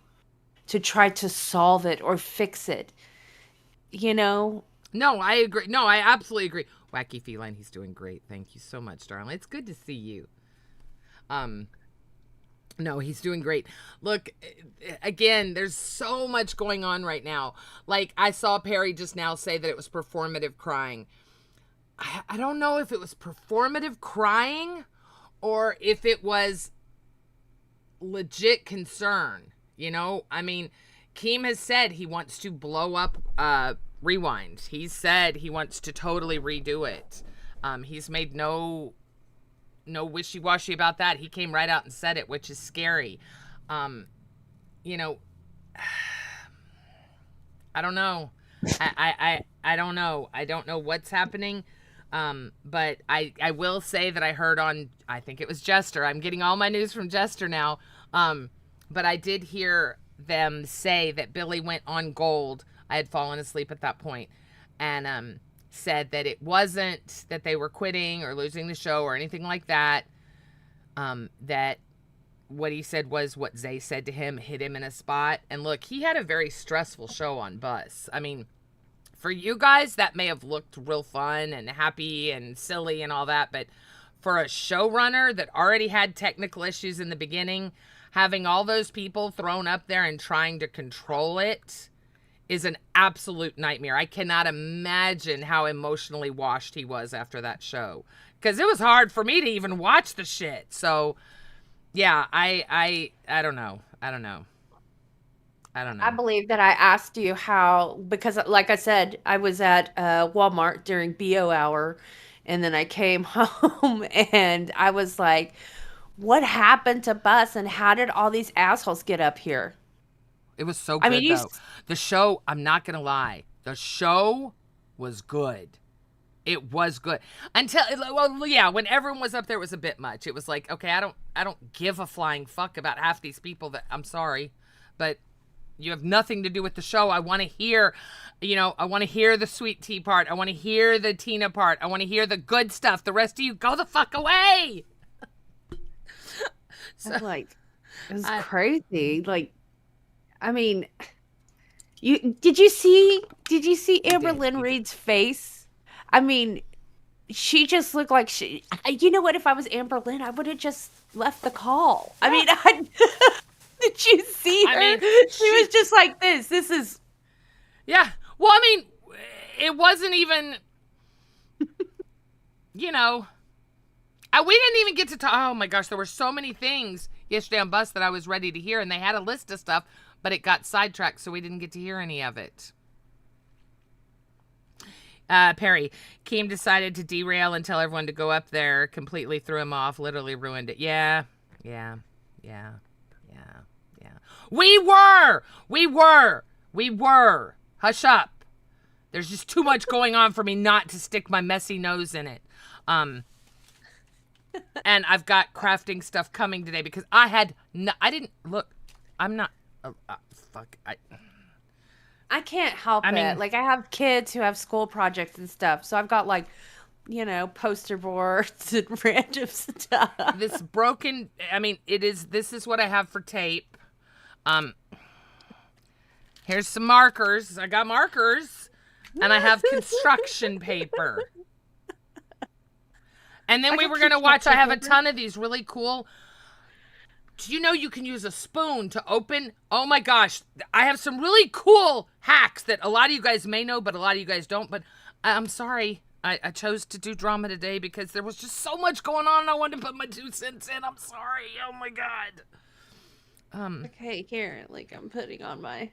to try to solve it or fix it. You know? No, I agree. No, I absolutely agree. Wacky Feline, he's doing great. Thank you so much, darling. It's good to see you. No, he's doing great. Look, again, there's so much going on right now. Like, I saw Perry just now say that it was performative crying. I don't know if it was performative crying or if it was legit concern. You know, I mean, Keem has said he wants to blow up Rewind. He said he wants to totally redo it. He's made no wishy-washy about that. He came right out and said it, which is scary. You know, I don't know. I don't know. I don't know what's happening. But I will say that I heard on, I think it was Jester. I'm getting all my news from Jester now. But I did hear them say that Billy went on gold. I had fallen asleep at that point. And, said that it wasn't that they were quitting or losing the show or anything like that. That what he said was what Zay said to him, hit him in a spot. And look, he had a very stressful show on Bus. I mean, for you guys, that may have looked real fun and happy and silly and all that. But for a showrunner that already had technical issues in the beginning, having all those people thrown up there and trying to control it is an absolute nightmare. I cannot imagine how emotionally washed he was after that show. Because it was hard for me to even watch the shit. So, yeah, I don't know. I don't know. I believe that I asked you how, because like I said, I was at Walmart during BO hour, and then I came home and I was like, what happened to Bus and how did all these assholes get up here? It was so good, though. The show, I'm not going to lie, the show was good. It was good. Until, well, yeah, when everyone was up there, it was a bit much. It was like, okay, I don't give a flying fuck about half these people that, I'm sorry, but you have nothing to do with the show. I want to hear, I want to hear the sweet tea part. I want to hear the Tina part. I want to hear the good stuff. The rest of you, go the fuck away. So, it was crazy. Like, I mean, did you see Amber Lynn Reed's face? I mean, she just looked like you know what? If I was Amber Lynn, I would have just left the call. I mean, did you see her? I mean, she was just like this. This is. Yeah. Well, I mean, it wasn't even, we didn't even get to talk. Oh my gosh, there were so many things yesterday on Bus that I was ready to hear, and they had a list of stuff, but it got sidetracked, so we didn't get to hear any of it. Perry, Keem decided to derail and tell everyone to go up there, completely threw him off, literally ruined it. Yeah. We were. Hush up. There's just too much going on for me not to stick my messy nose in it. And I've got crafting stuff coming today because I didn't look. I'm not. Fuck. I can't help it. Like, I have kids who have school projects and stuff, so I've got poster boards and random stuff. This broken. This is what I have for tape. Here's some markers. I got markers, and I have construction paper. And then we were going to watch, I have a ton of these really cool. Do you know you can use a spoon to open? Oh my gosh. I have some really cool hacks that a lot of you guys may know, but a lot of you guys don't. But I'm sorry. I chose to do drama today because there was just so much going on and I wanted to put my 2 cents in. I'm sorry. Oh my God. Okay, here, I'm putting on my...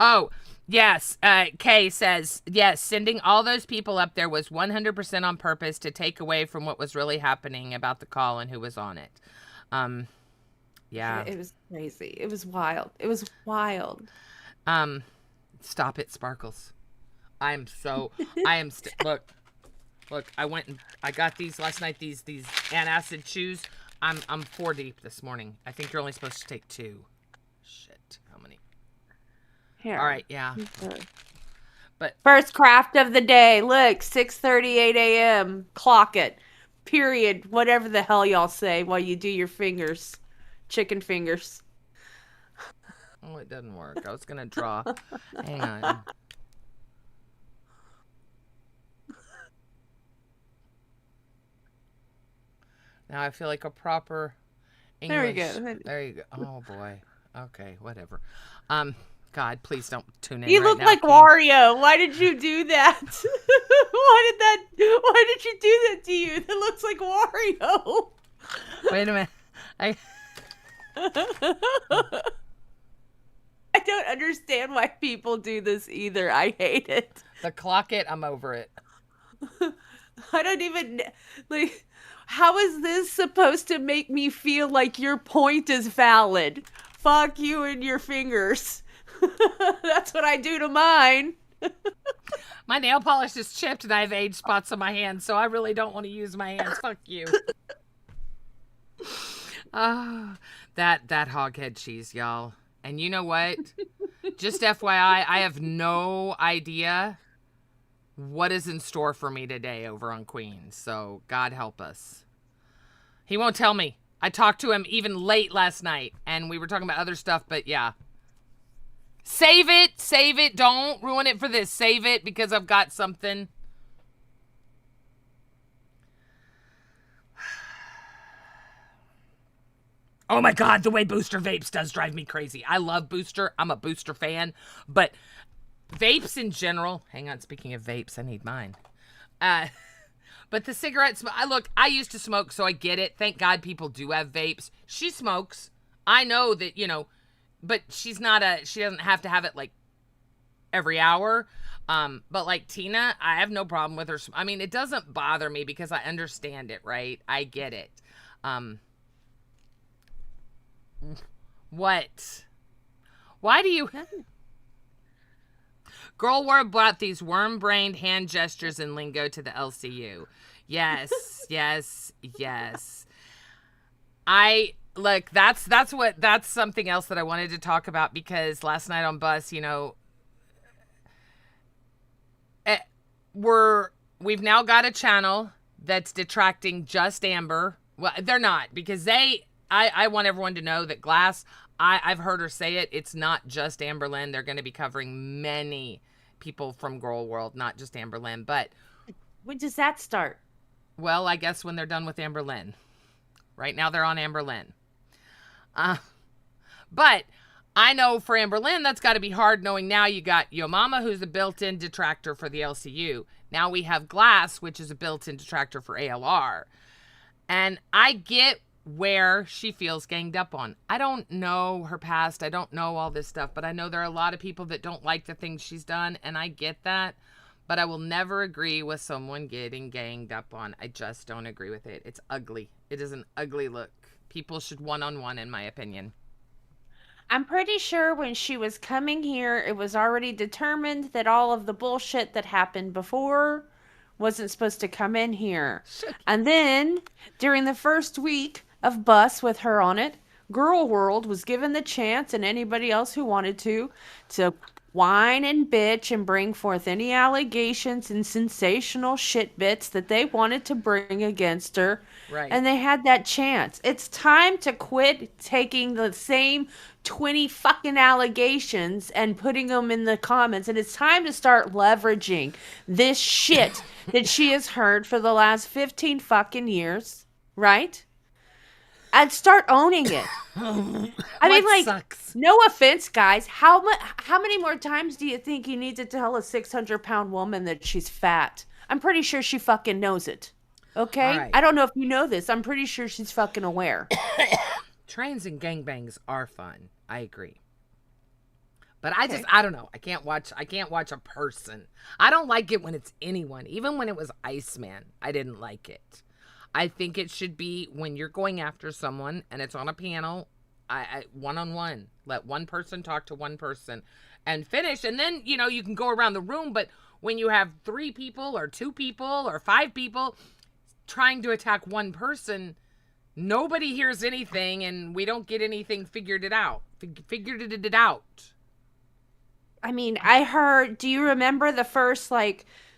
Oh, yes. Kay says, yes, sending all those people up there was 100% on purpose to take away from what was really happening about the call and who was on it. Yeah. It was crazy. It was wild. Stop it, Sparkles. Look, I went and I got these last night, these antacid shoes. I'm 4 deep this morning. I think you're only supposed to take 2. Shit. How many? Here. All right, yeah. But first craft of the day. Look, 6:38 a.m. Clock it. Period. Whatever the hell y'all say while you do your fingers. Chicken fingers. Oh, it doesn't work. I was going to draw. Hang on. Now I feel like a proper English. There we go. There you go. Oh boy. Okay, whatever. God, please don't tune in. You right look now, like King. Wario. Why did you do that? Why did you do that to you? That looks like Wario. Wait a minute. I don't understand why people do this either. I hate it. The clock it, I'm over it. I don't even, like, how is this supposed to make me feel like your point is valid? Fuck you and your fingers. That's what I do to mine. My nail polish is chipped and I have age spots on my hands, so I really don't want to use my hands. Fuck you. Oh, that hoghead cheese, y'all. And you know what? Just FYI, I have no idea what is in store for me today over on Queens. So God help us. He won't tell me. I talked to him even late last night and we were talking about other stuff, but yeah. Save it. Don't ruin it for this. Save it because I've got something. Oh my God, the way Booster vapes does drive me crazy. I love Booster. I'm a Booster fan. But vapes in general, hang on, speaking of vapes, I need mine. But the cigarettes, I used to smoke, so I get it. Thank God people do have vapes. She smokes. I know that, but she doesn't have to have it like every hour. But like Tina, I have no problem with her. I mean, it doesn't bother me because I understand it, right? I get it. What? Why do you... Girl World brought these worm-brained hand gestures and lingo to the LCU. Yes. That's something else that I wanted to talk about because last night on bus, we've now got a channel that's detracting just Amber. Well, they're not because I want everyone to know that Glass, I've heard her say it. It's not just Amberlynn. They're going to be covering many people from Girl World, not just Amberlynn. But when does that start? Well, I guess when they're done with Amberlynn. Right now they're on Amberlynn. But I know for Amberlynn, that's got to be hard knowing now you got Yo Mama, who's a built-in detractor for the LCU. Now we have Glass, which is a built-in detractor for ALR. And I get where she feels ganged up on. I don't know her past. I don't know all this stuff, but I know there are a lot of people that don't like the things she's done, and I get that, but I will never agree with someone getting ganged up on. I just don't agree with it. It's ugly. It is an ugly look. People should one-on-one, in my opinion. I'm pretty sure when she was coming here, it was already determined that all of the bullshit that happened before wasn't supposed to come in here. And then, during the first week of bus with her on it, Girl World was given the chance, and anybody else who wanted to whine and bitch and bring forth any allegations and sensational shit bits that they wanted to bring against her. Right. And they had that chance. It's time to quit taking the same 20 fucking allegations and putting them in the comments. And it's time to start leveraging this shit that she has heard for the last 15 fucking years. Right? And start owning it. I mean, like, sucks? No offense, guys. How many more times do you think you need to tell a 600-pound woman that she's fat? I'm pretty sure she fucking knows it. Okay? Right. I don't know if you know this. I'm pretty sure she's fucking aware. Trains and gangbangs are fun. I agree. But I don't know. I can't watch a person. I don't like it when it's anyone. Even when it was Iceman, I didn't like it. I think it should be when you're going after someone and it's on a panel, I one-on-one. Let one person talk to one person and finish. And then, you can go around the room. But when you have 3 people or 2 people or 5 people trying to attack one person, nobody hears anything and we don't get anything figured it out. I mean, I heard, do you remember the first,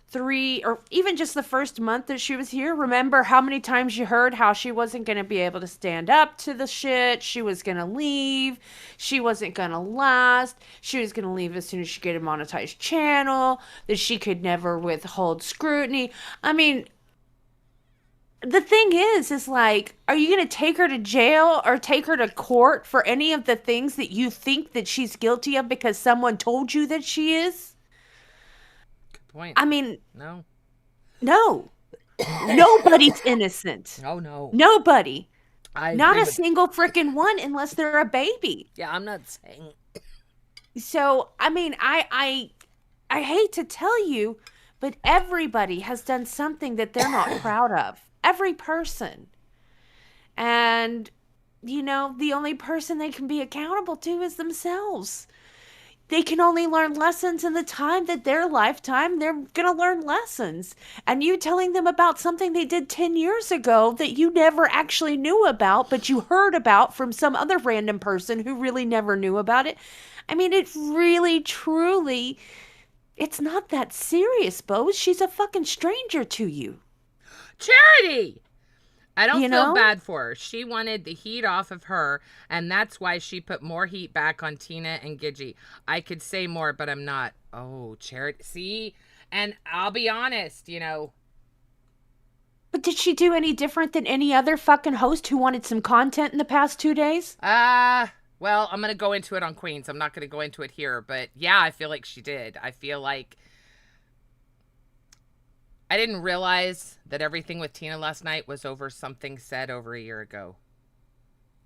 3 or even just the first month that she was here? Remember how many times you heard how she wasn't going to be able to stand up to the shit? She was going to leave. She wasn't going to last. She was going to leave as soon as she get a monetized channel. That she could never withhold scrutiny. I mean, the thing is like, are you going to take her to jail or take her to court for any of the things that you think that she's guilty of because someone told you that she is? Good point. I mean, no. Nobody's innocent. Oh, no. Nobody. Not a with... single freaking one unless they're a baby. Yeah, I'm not saying. So, I mean, I hate to tell you, but everybody has done something that they're not proud of. Every person. And, you know, the only person they can be accountable to is themselves. They can only learn lessons in the time that their lifetime they're going to learn lessons. And you telling them about something they did 10 years ago that you never actually knew about, but you heard about from some other random person who really never knew about it. I mean, it really, truly, it's not that serious, Bo. She's a fucking stranger to you. Charity! I don't You feel know? bad for her. She wanted the heat off of her, and that's why she put more heat back on Tina and Gidgy. I could say more, but I'm not. Oh, Charity. See? And I'll be honest, you know. But did she do any different than any other fucking host who wanted some content in the past 2 days? Well, I'm going to go into it on Queens. I'm not going to go into it here, but yeah, I feel like she did. I feel like I didn't realize that everything with Tina last night was over something said over a year ago.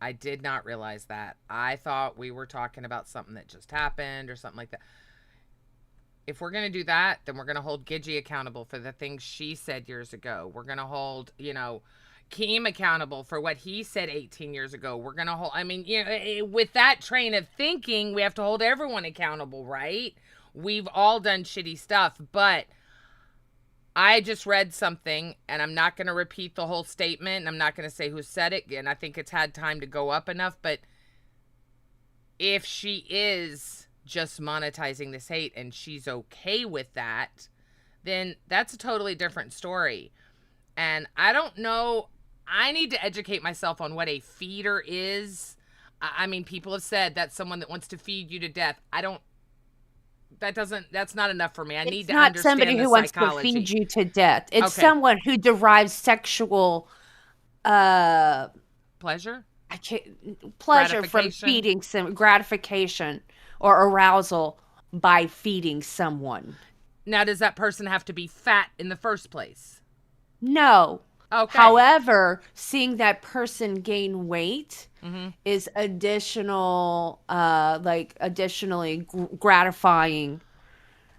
I did not realize that. I thought we were talking about something that just happened or something like that. If we're going to do that, then we're going to hold Gidgy accountable for the things she said years ago. We're going to hold, you know, Keem accountable for what he said 18 years ago. We're going to hold, I mean, you know, with that train of thinking, we have to hold everyone accountable, right? We've all done shitty stuff, but I just read something, and I'm not going to repeat the whole statement, and I'm not going to say who said it, and I think it's had time to go up enough, but if she is just monetizing this hate and she's okay with that, then that's a totally different story. And I don't know, I need to educate myself on what a feeder is. I mean, people have said that's someone that wants to feed you to death. That's not enough for me. I need to understand the psychology. It's not somebody who wants to feed you to death. It's someone who derives sexual pleasure from feeding some gratification or arousal by feeding someone. Now, does that person have to be fat in the first place? No. Okay. However, seeing that person gain weight is additionally gratifying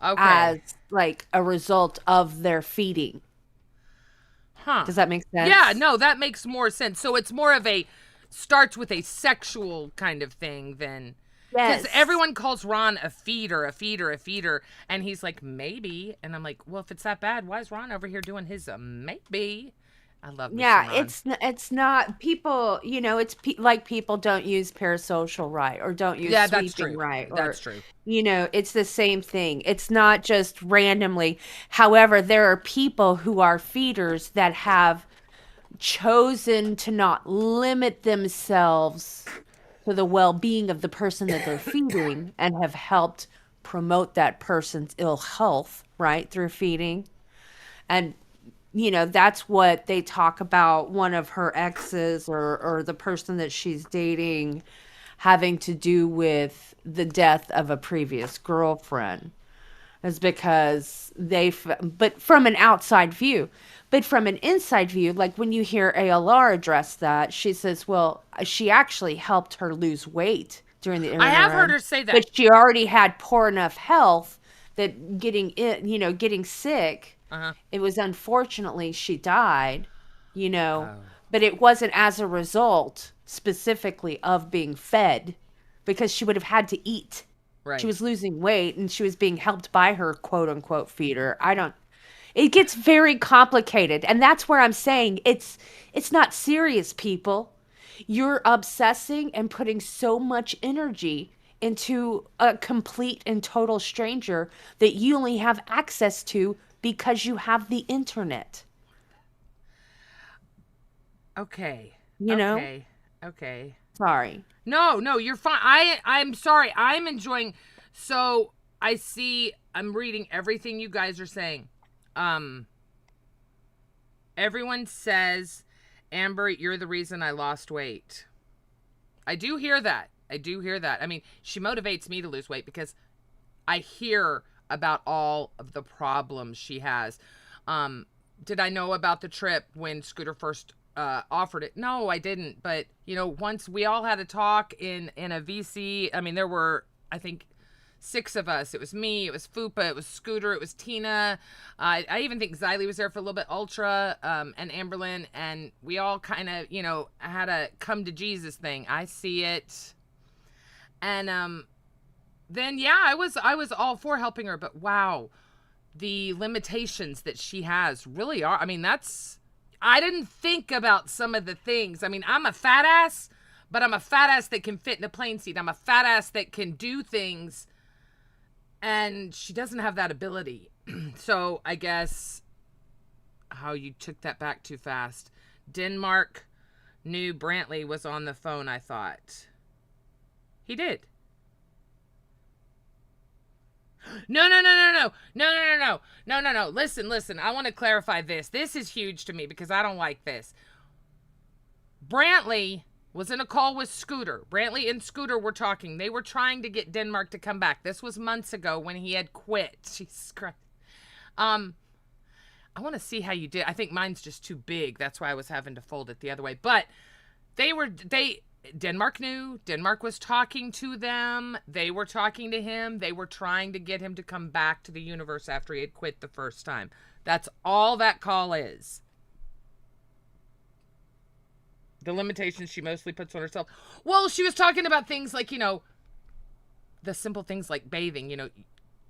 as like a result of their feeding. Huh. Does that make sense? Yeah, no, that makes more sense. So it's more of starts with a sexual kind of thing than... Yes. Because everyone calls Ron a feeder, and he's like, maybe. And I'm like, well, if it's that bad, why is Ron over here doing his maybe? I love Mr. Ron. It's not people, you know, it's like people don't use parasocial right or don't use sweeping right. That's true. You know, it's the same thing. It's not just randomly. However, there are people who are feeders that have chosen to not limit themselves to the well-being of the person that they're feeding and have helped promote that person's ill health, right, through feeding. And you know, that's what they talk about one of her exes or the person that she's dating having to do with the death of a previous girlfriend is because but from an outside view, but from an inside view, like when you hear ALR address that, she says, well, she actually helped her lose weight during the interim. I have heard her say that. But she already had poor enough health that getting sick, it was unfortunately she died, you know, but it wasn't as a result specifically of being fed because she would have had to eat. Right. She was losing weight and she was being helped by her quote unquote feeder. It gets very complicated. And that's where I'm saying it's not serious, people. You're obsessing and putting so much energy into a complete and total stranger that you only have access to because you have the internet. Okay. You know? Okay. Sorry. No, you're fine. I'm sorry. I'm enjoying. So I'm reading everything you guys are saying. Everyone says, Amber, you're the reason I lost weight. I do hear that. I mean, she motivates me to lose weight because I hear about all of the problems she has. Did I know about the trip when Scooter first offered it? No, I didn't. But, once we all had a talk in a VC, I mean, there were, I think, 6 of us. It was me, it was Fupa, it was Scooter, it was Tina. I even think Xylee was there for a little bit, Ultra, and Amberlyn. And we all kind of, had a come to Jesus thing. I see it. And then, yeah, I was all for helping her. But wow, the limitations that she has really are. I mean, I didn't think about some of the things. I mean, I'm a fat ass, but I'm a fat ass that can fit in a plane seat. I'm a fat ass that can do things. And she doesn't have that ability. So I guess how you took that back too fast. Denmark knew Brantley was on the phone, I thought. He did. No. Listen. I want to clarify this. This is huge to me because I don't like this. Brantley was in a call with Scooter. Brantley and Scooter were talking. They were trying to get Denmark to come back. This was months ago when he had quit. Jesus Christ. I want to see how you did. I think mine's just too big. That's why I was having to fold it the other way. But Denmark knew. Denmark was talking to them. They were talking to him. They were trying to get him to come back to the universe after he had quit the first time. That's all that call is. The limitations she mostly puts on herself. Well, she was talking about things like, the simple things like bathing.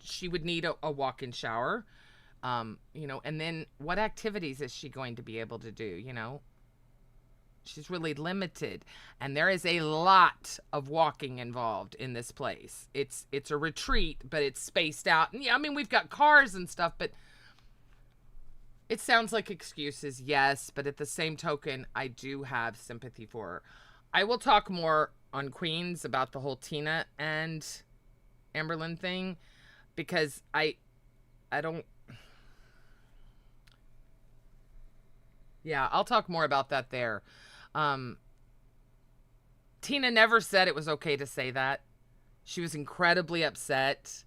She would need a walk-in shower. And then what activities is she going to be able to do, She's really limited. And there is a lot of walking involved in this place. It's a retreat, but it's spaced out. And yeah, I mean, we've got cars and stuff, but it sounds like excuses, yes, but at the same token, I do have sympathy for her. I will talk more on Queens about the whole Tina and Amberlyn thing because I don't... Yeah, I'll talk more about that there. Tina never said it was okay to say that. She was incredibly upset.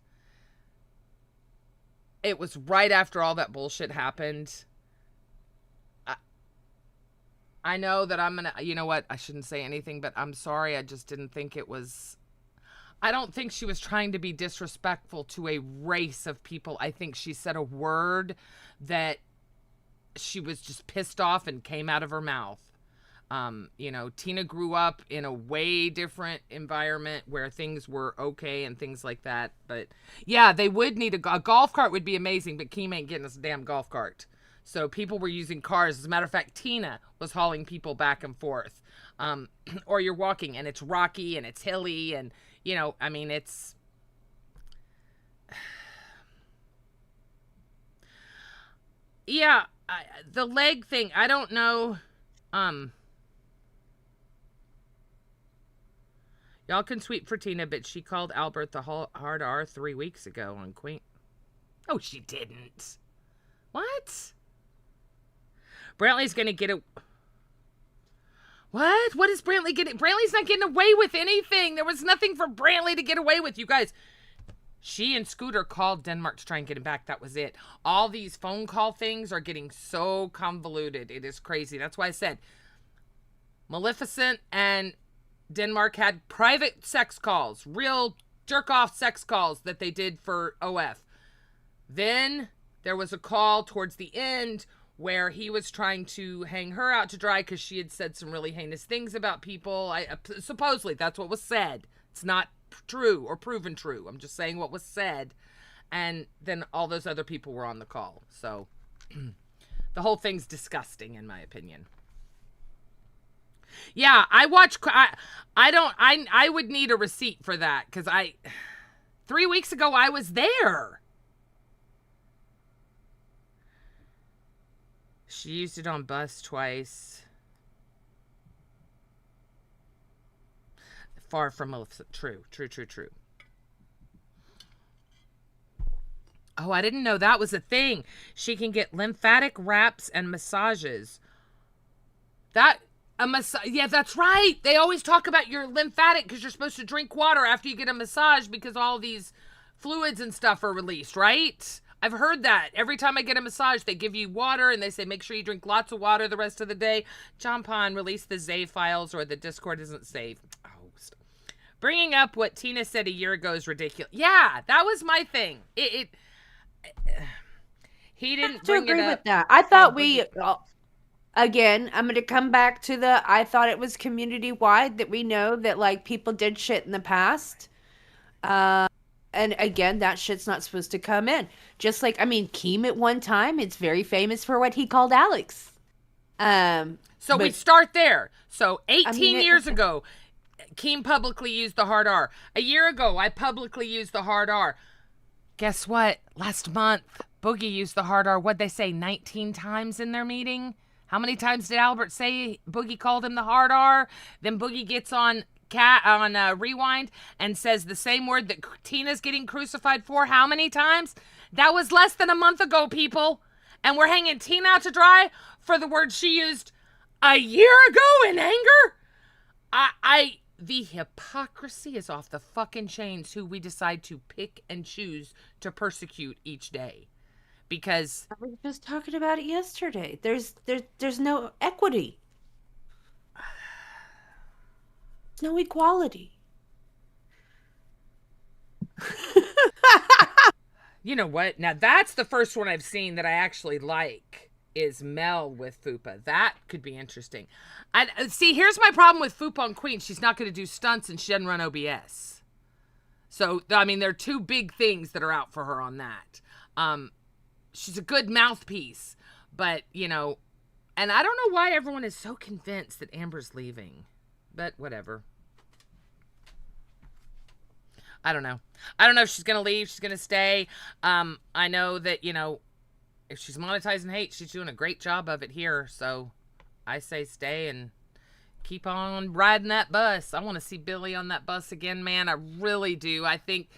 It was right after all that bullshit happened. I know that I'm going to, you know what? I shouldn't say anything, but I'm sorry. I just didn't think it was, I don't think she was trying to be disrespectful to a race of people. I think she said a word that she was just pissed off and came out of her mouth. Tina grew up in a way different environment where things were okay and things like that. But yeah, they would need a golf cart would be amazing, but Keem ain't getting us a damn golf cart. So people were using cars. As a matter of fact, Tina was hauling people back and forth. Or you're walking and it's rocky and it's hilly and, I mean, it's... Yeah, the leg thing, I don't know. Y'all can sweep for Tina, but she called Albert the hard R 3 weeks ago on Queen. Oh, she didn't. What? Brantley's gonna get a... What? What is Brantley getting? Brantley's not getting away with anything. There was nothing for Brantley to get away with, you guys. She and Scooter called Denmark to try and get him back. That was it. All these phone call things are getting so convoluted. It is crazy. That's why I said Maleficent and Denmark had private sex calls, real jerk-off sex calls that they did for OF. Then there was a call towards the end where he was trying to hang her out to dry because she had said some really heinous things about people. Supposedly, that's what was said. It's not true or proven true. I'm just saying what was said. And then all those other people were on the call. So the whole thing's disgusting, in my opinion. Yeah, I would need a receipt for that because 3 weeks ago I was there. She used it on bus twice. Far from Maleficent. True. Oh, I didn't know that was a thing. She can get lymphatic wraps and massages. Yeah, that's right. They always talk about your lymphatic because you're supposed to drink water after you get a massage because all these fluids and stuff are released, right? I've heard that. Every time I get a massage, they give you water and they say make sure you drink lots of water the rest of the day. John Pond, release the ZAVE files or the Discord isn't safe. Oh, bringing up what Tina said a year ago is ridiculous. Yeah, that was my thing. He didn't bring it up. I agree with that. I thought again, I'm going to come back to I thought it was community wide that we know that like people did shit in the past. And again, that shit's not supposed to come in. Just like, I mean, Keem at one time, it's very famous for what he called Alex. So we start there. So 18 years ago, Keem publicly used the hard R. A year ago, I publicly used the hard R. Guess what? Last month, Boogie used the hard R. What'd they say, 19 times in their meeting? How many times did Albert say Boogie called him the hard R? Then Boogie gets on Rewind and says the same word that Tina's getting crucified for. How many times? That was less than a month ago, people. And we're hanging Tina out to dry for the word she used a year ago in anger? The hypocrisy is off the fucking chains who we decide to pick and choose to persecute each day. Because we were just talking about it yesterday. There's no equity. No equality. You know what? Now that's the first one I've seen that I actually like is Mel with Fupa. That could be interesting. See, here's my problem with Fupa on Queen. She's not going to do stunts and she doesn't run OBS. So, I mean, there are two big things that are out for her on that. She's a good mouthpiece, but, you know, and I don't know why everyone is so convinced that Amber's leaving, but whatever. I don't know. I don't know if she's going to leave, she's going to stay. I know that, you know, if she's monetizing hate, she's doing a great job of it here, so I say stay and keep on riding that bus. I want to see Billy on that bus again, man. I really do. I think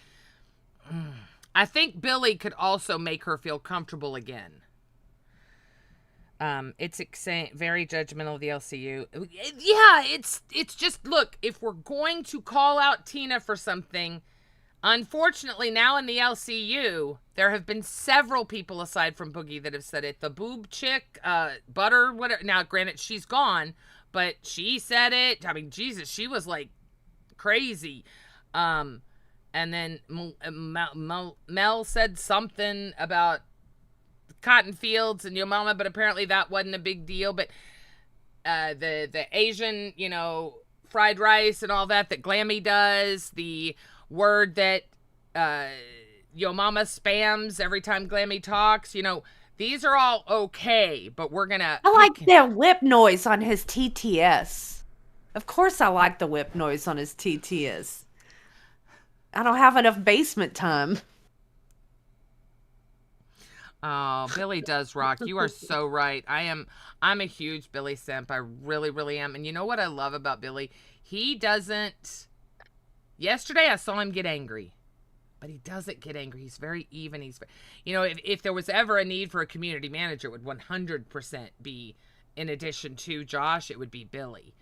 Billy could also make her feel comfortable again. It's very judgmental of the LCU. Yeah, it's just, look, if we're going to call out Tina for something, unfortunately now in the LCU, there have been several people aside from Boogie that have said it. The boob chick, Butter, whatever. Now, granted, she's gone, but she said it. I mean, Jesus, she was like crazy. And then Mel said something about cotton fields and Yo Mama, but apparently that wasn't a big deal. But the Asian, you know, fried rice and all that glammy does, the word that Yo Mama spams every time Glammy talks, you know, these are all okay, but we're gonna... I like the whip noise on his TTS. Of course I like the whip noise on his TTS. I don't have enough basement time. Oh, Billy does rock. You are so right. I'm a huge Billy simp. I really, really am. And you know what I love about Billy? He doesn't... Yesterday I saw him get angry. But he doesn't get angry. He's very even. You know, if there was ever a need for a community manager, it would 100% be, in addition to Josh, it would be Billy.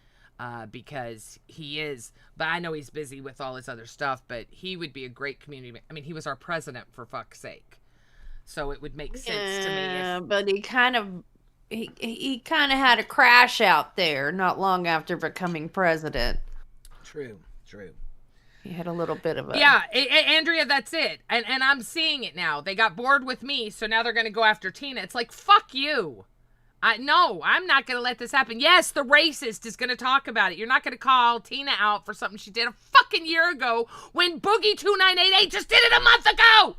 Because he is, but I know he's busy with all his other stuff, but he would be a great community. I mean, he was our president, for fuck's sake. So it would make sense to me. Yeah, but he kind of had a crash out there not long after becoming president. True. He had a little bit of a... Yeah, Andrea, that's it. And I'm seeing it now. They got bored with me, so now they're going to go after Tina. It's like, fuck you. No, I'm not going to let this happen. Yes, the racist is going to talk about it. You're not going to call Tina out for something she did a fucking year ago when Boogie2988 just did it a month ago.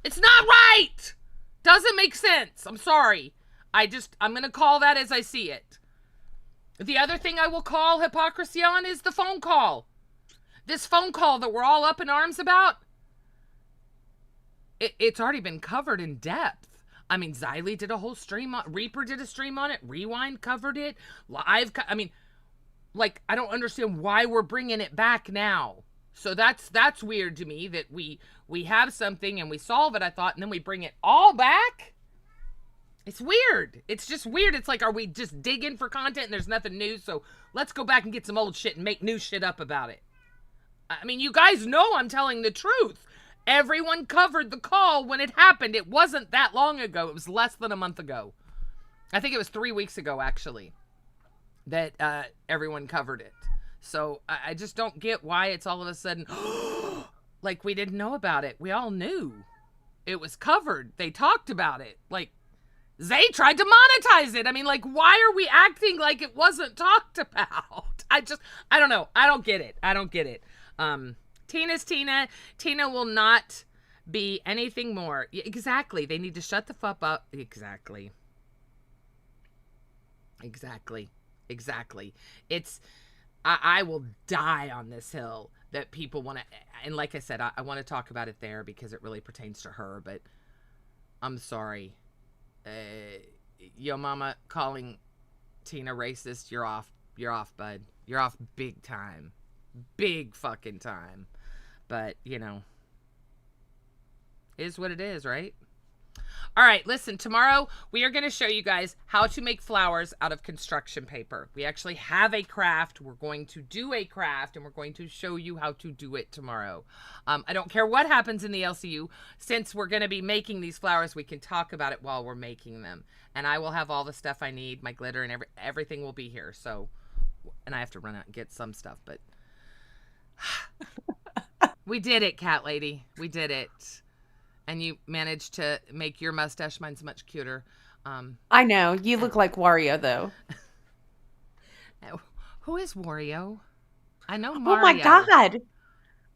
It's not right. Doesn't make sense. I'm sorry. I'm going to call that as I see it. The other thing I will call hypocrisy on is the phone call. This phone call that we're all up in arms about, it's already been covered in depth. I mean, Xylee did a whole stream on, Reaper did a stream on it, Rewind covered it, Live, I mean, like, I don't understand why we're bringing it back now. So that's weird to me that we have something and we solve it, I thought, and then we bring it all back. It's weird. It's just weird. It's like, are we just digging for content and there's nothing new? So let's go back and get some old shit and make new shit up about it. I mean, you guys know I'm telling the truth. Everyone covered the call when it happened. It wasn't that long ago. It was less than a month ago. I think it was 3 weeks ago, actually, that everyone covered it. So I just don't get why it's all of a sudden, like we didn't know about it. We all knew. It was covered. They talked about it. Like, Zay tried to monetize it. I mean, like, why are we acting like it wasn't talked about? I don't know. I don't get it. Tina's Tina. Tina will not be anything more. Exactly. They need to shut the fuck up. Exactly. It's, I will die on this hill that people want to, and like I said, I want to talk about it there because it really pertains to her, but I'm sorry. Yo mama calling Tina racist, you're off, bud. You're off big time. Big fucking time. But, you know, is what it is, right? All right, listen, tomorrow we are going to show you guys how to make flowers out of construction paper. We actually have a craft. We're going to do a craft, and we're going to show you how to do it tomorrow. I don't care what happens in the LCU. Since we're going to be making these flowers, we can talk about it while we're making them. And I will have all the stuff I need, my glitter, and everything will be here. So, and I have to run out and get some stuff, but we did it, cat lady. We did it. And you managed to make your mustache. Mine's much cuter. I know. You look like Wario, though. Who is Wario? I know Mario. Oh, my God.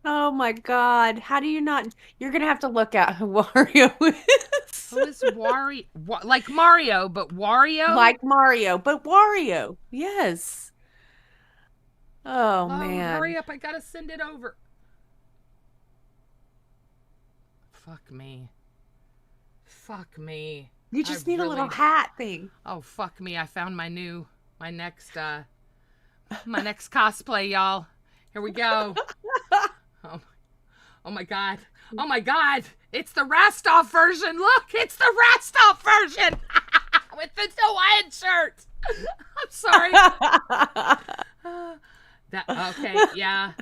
Oh, my God. How do you not? You're going to have to look at who Wario is. Who is Wario? Like Mario, but Wario? Like Mario, but Wario. Yes. Oh, man. Hurry up. I got to send it over. Fuck me. You just need a little hat thing. Oh, fuck me. I found my next cosplay, y'all. Here we go. Oh my God. Oh my God. It's the Rastoff version. Look, it's the Rastoff version. With the Hawaiian shirt. I'm sorry. Okay, yeah.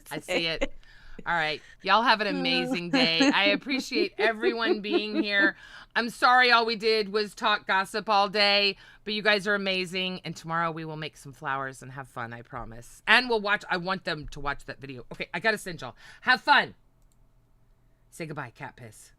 I see it. All right. Y'all have an amazing day. I appreciate everyone being here. I'm sorry all we did was talk gossip all day, but you guys are amazing. And tomorrow we will make some flowers and have fun, I promise. And we'll watch. I want them to watch that video. Okay, I got to send y'all. Have fun. Say goodbye, cat piss.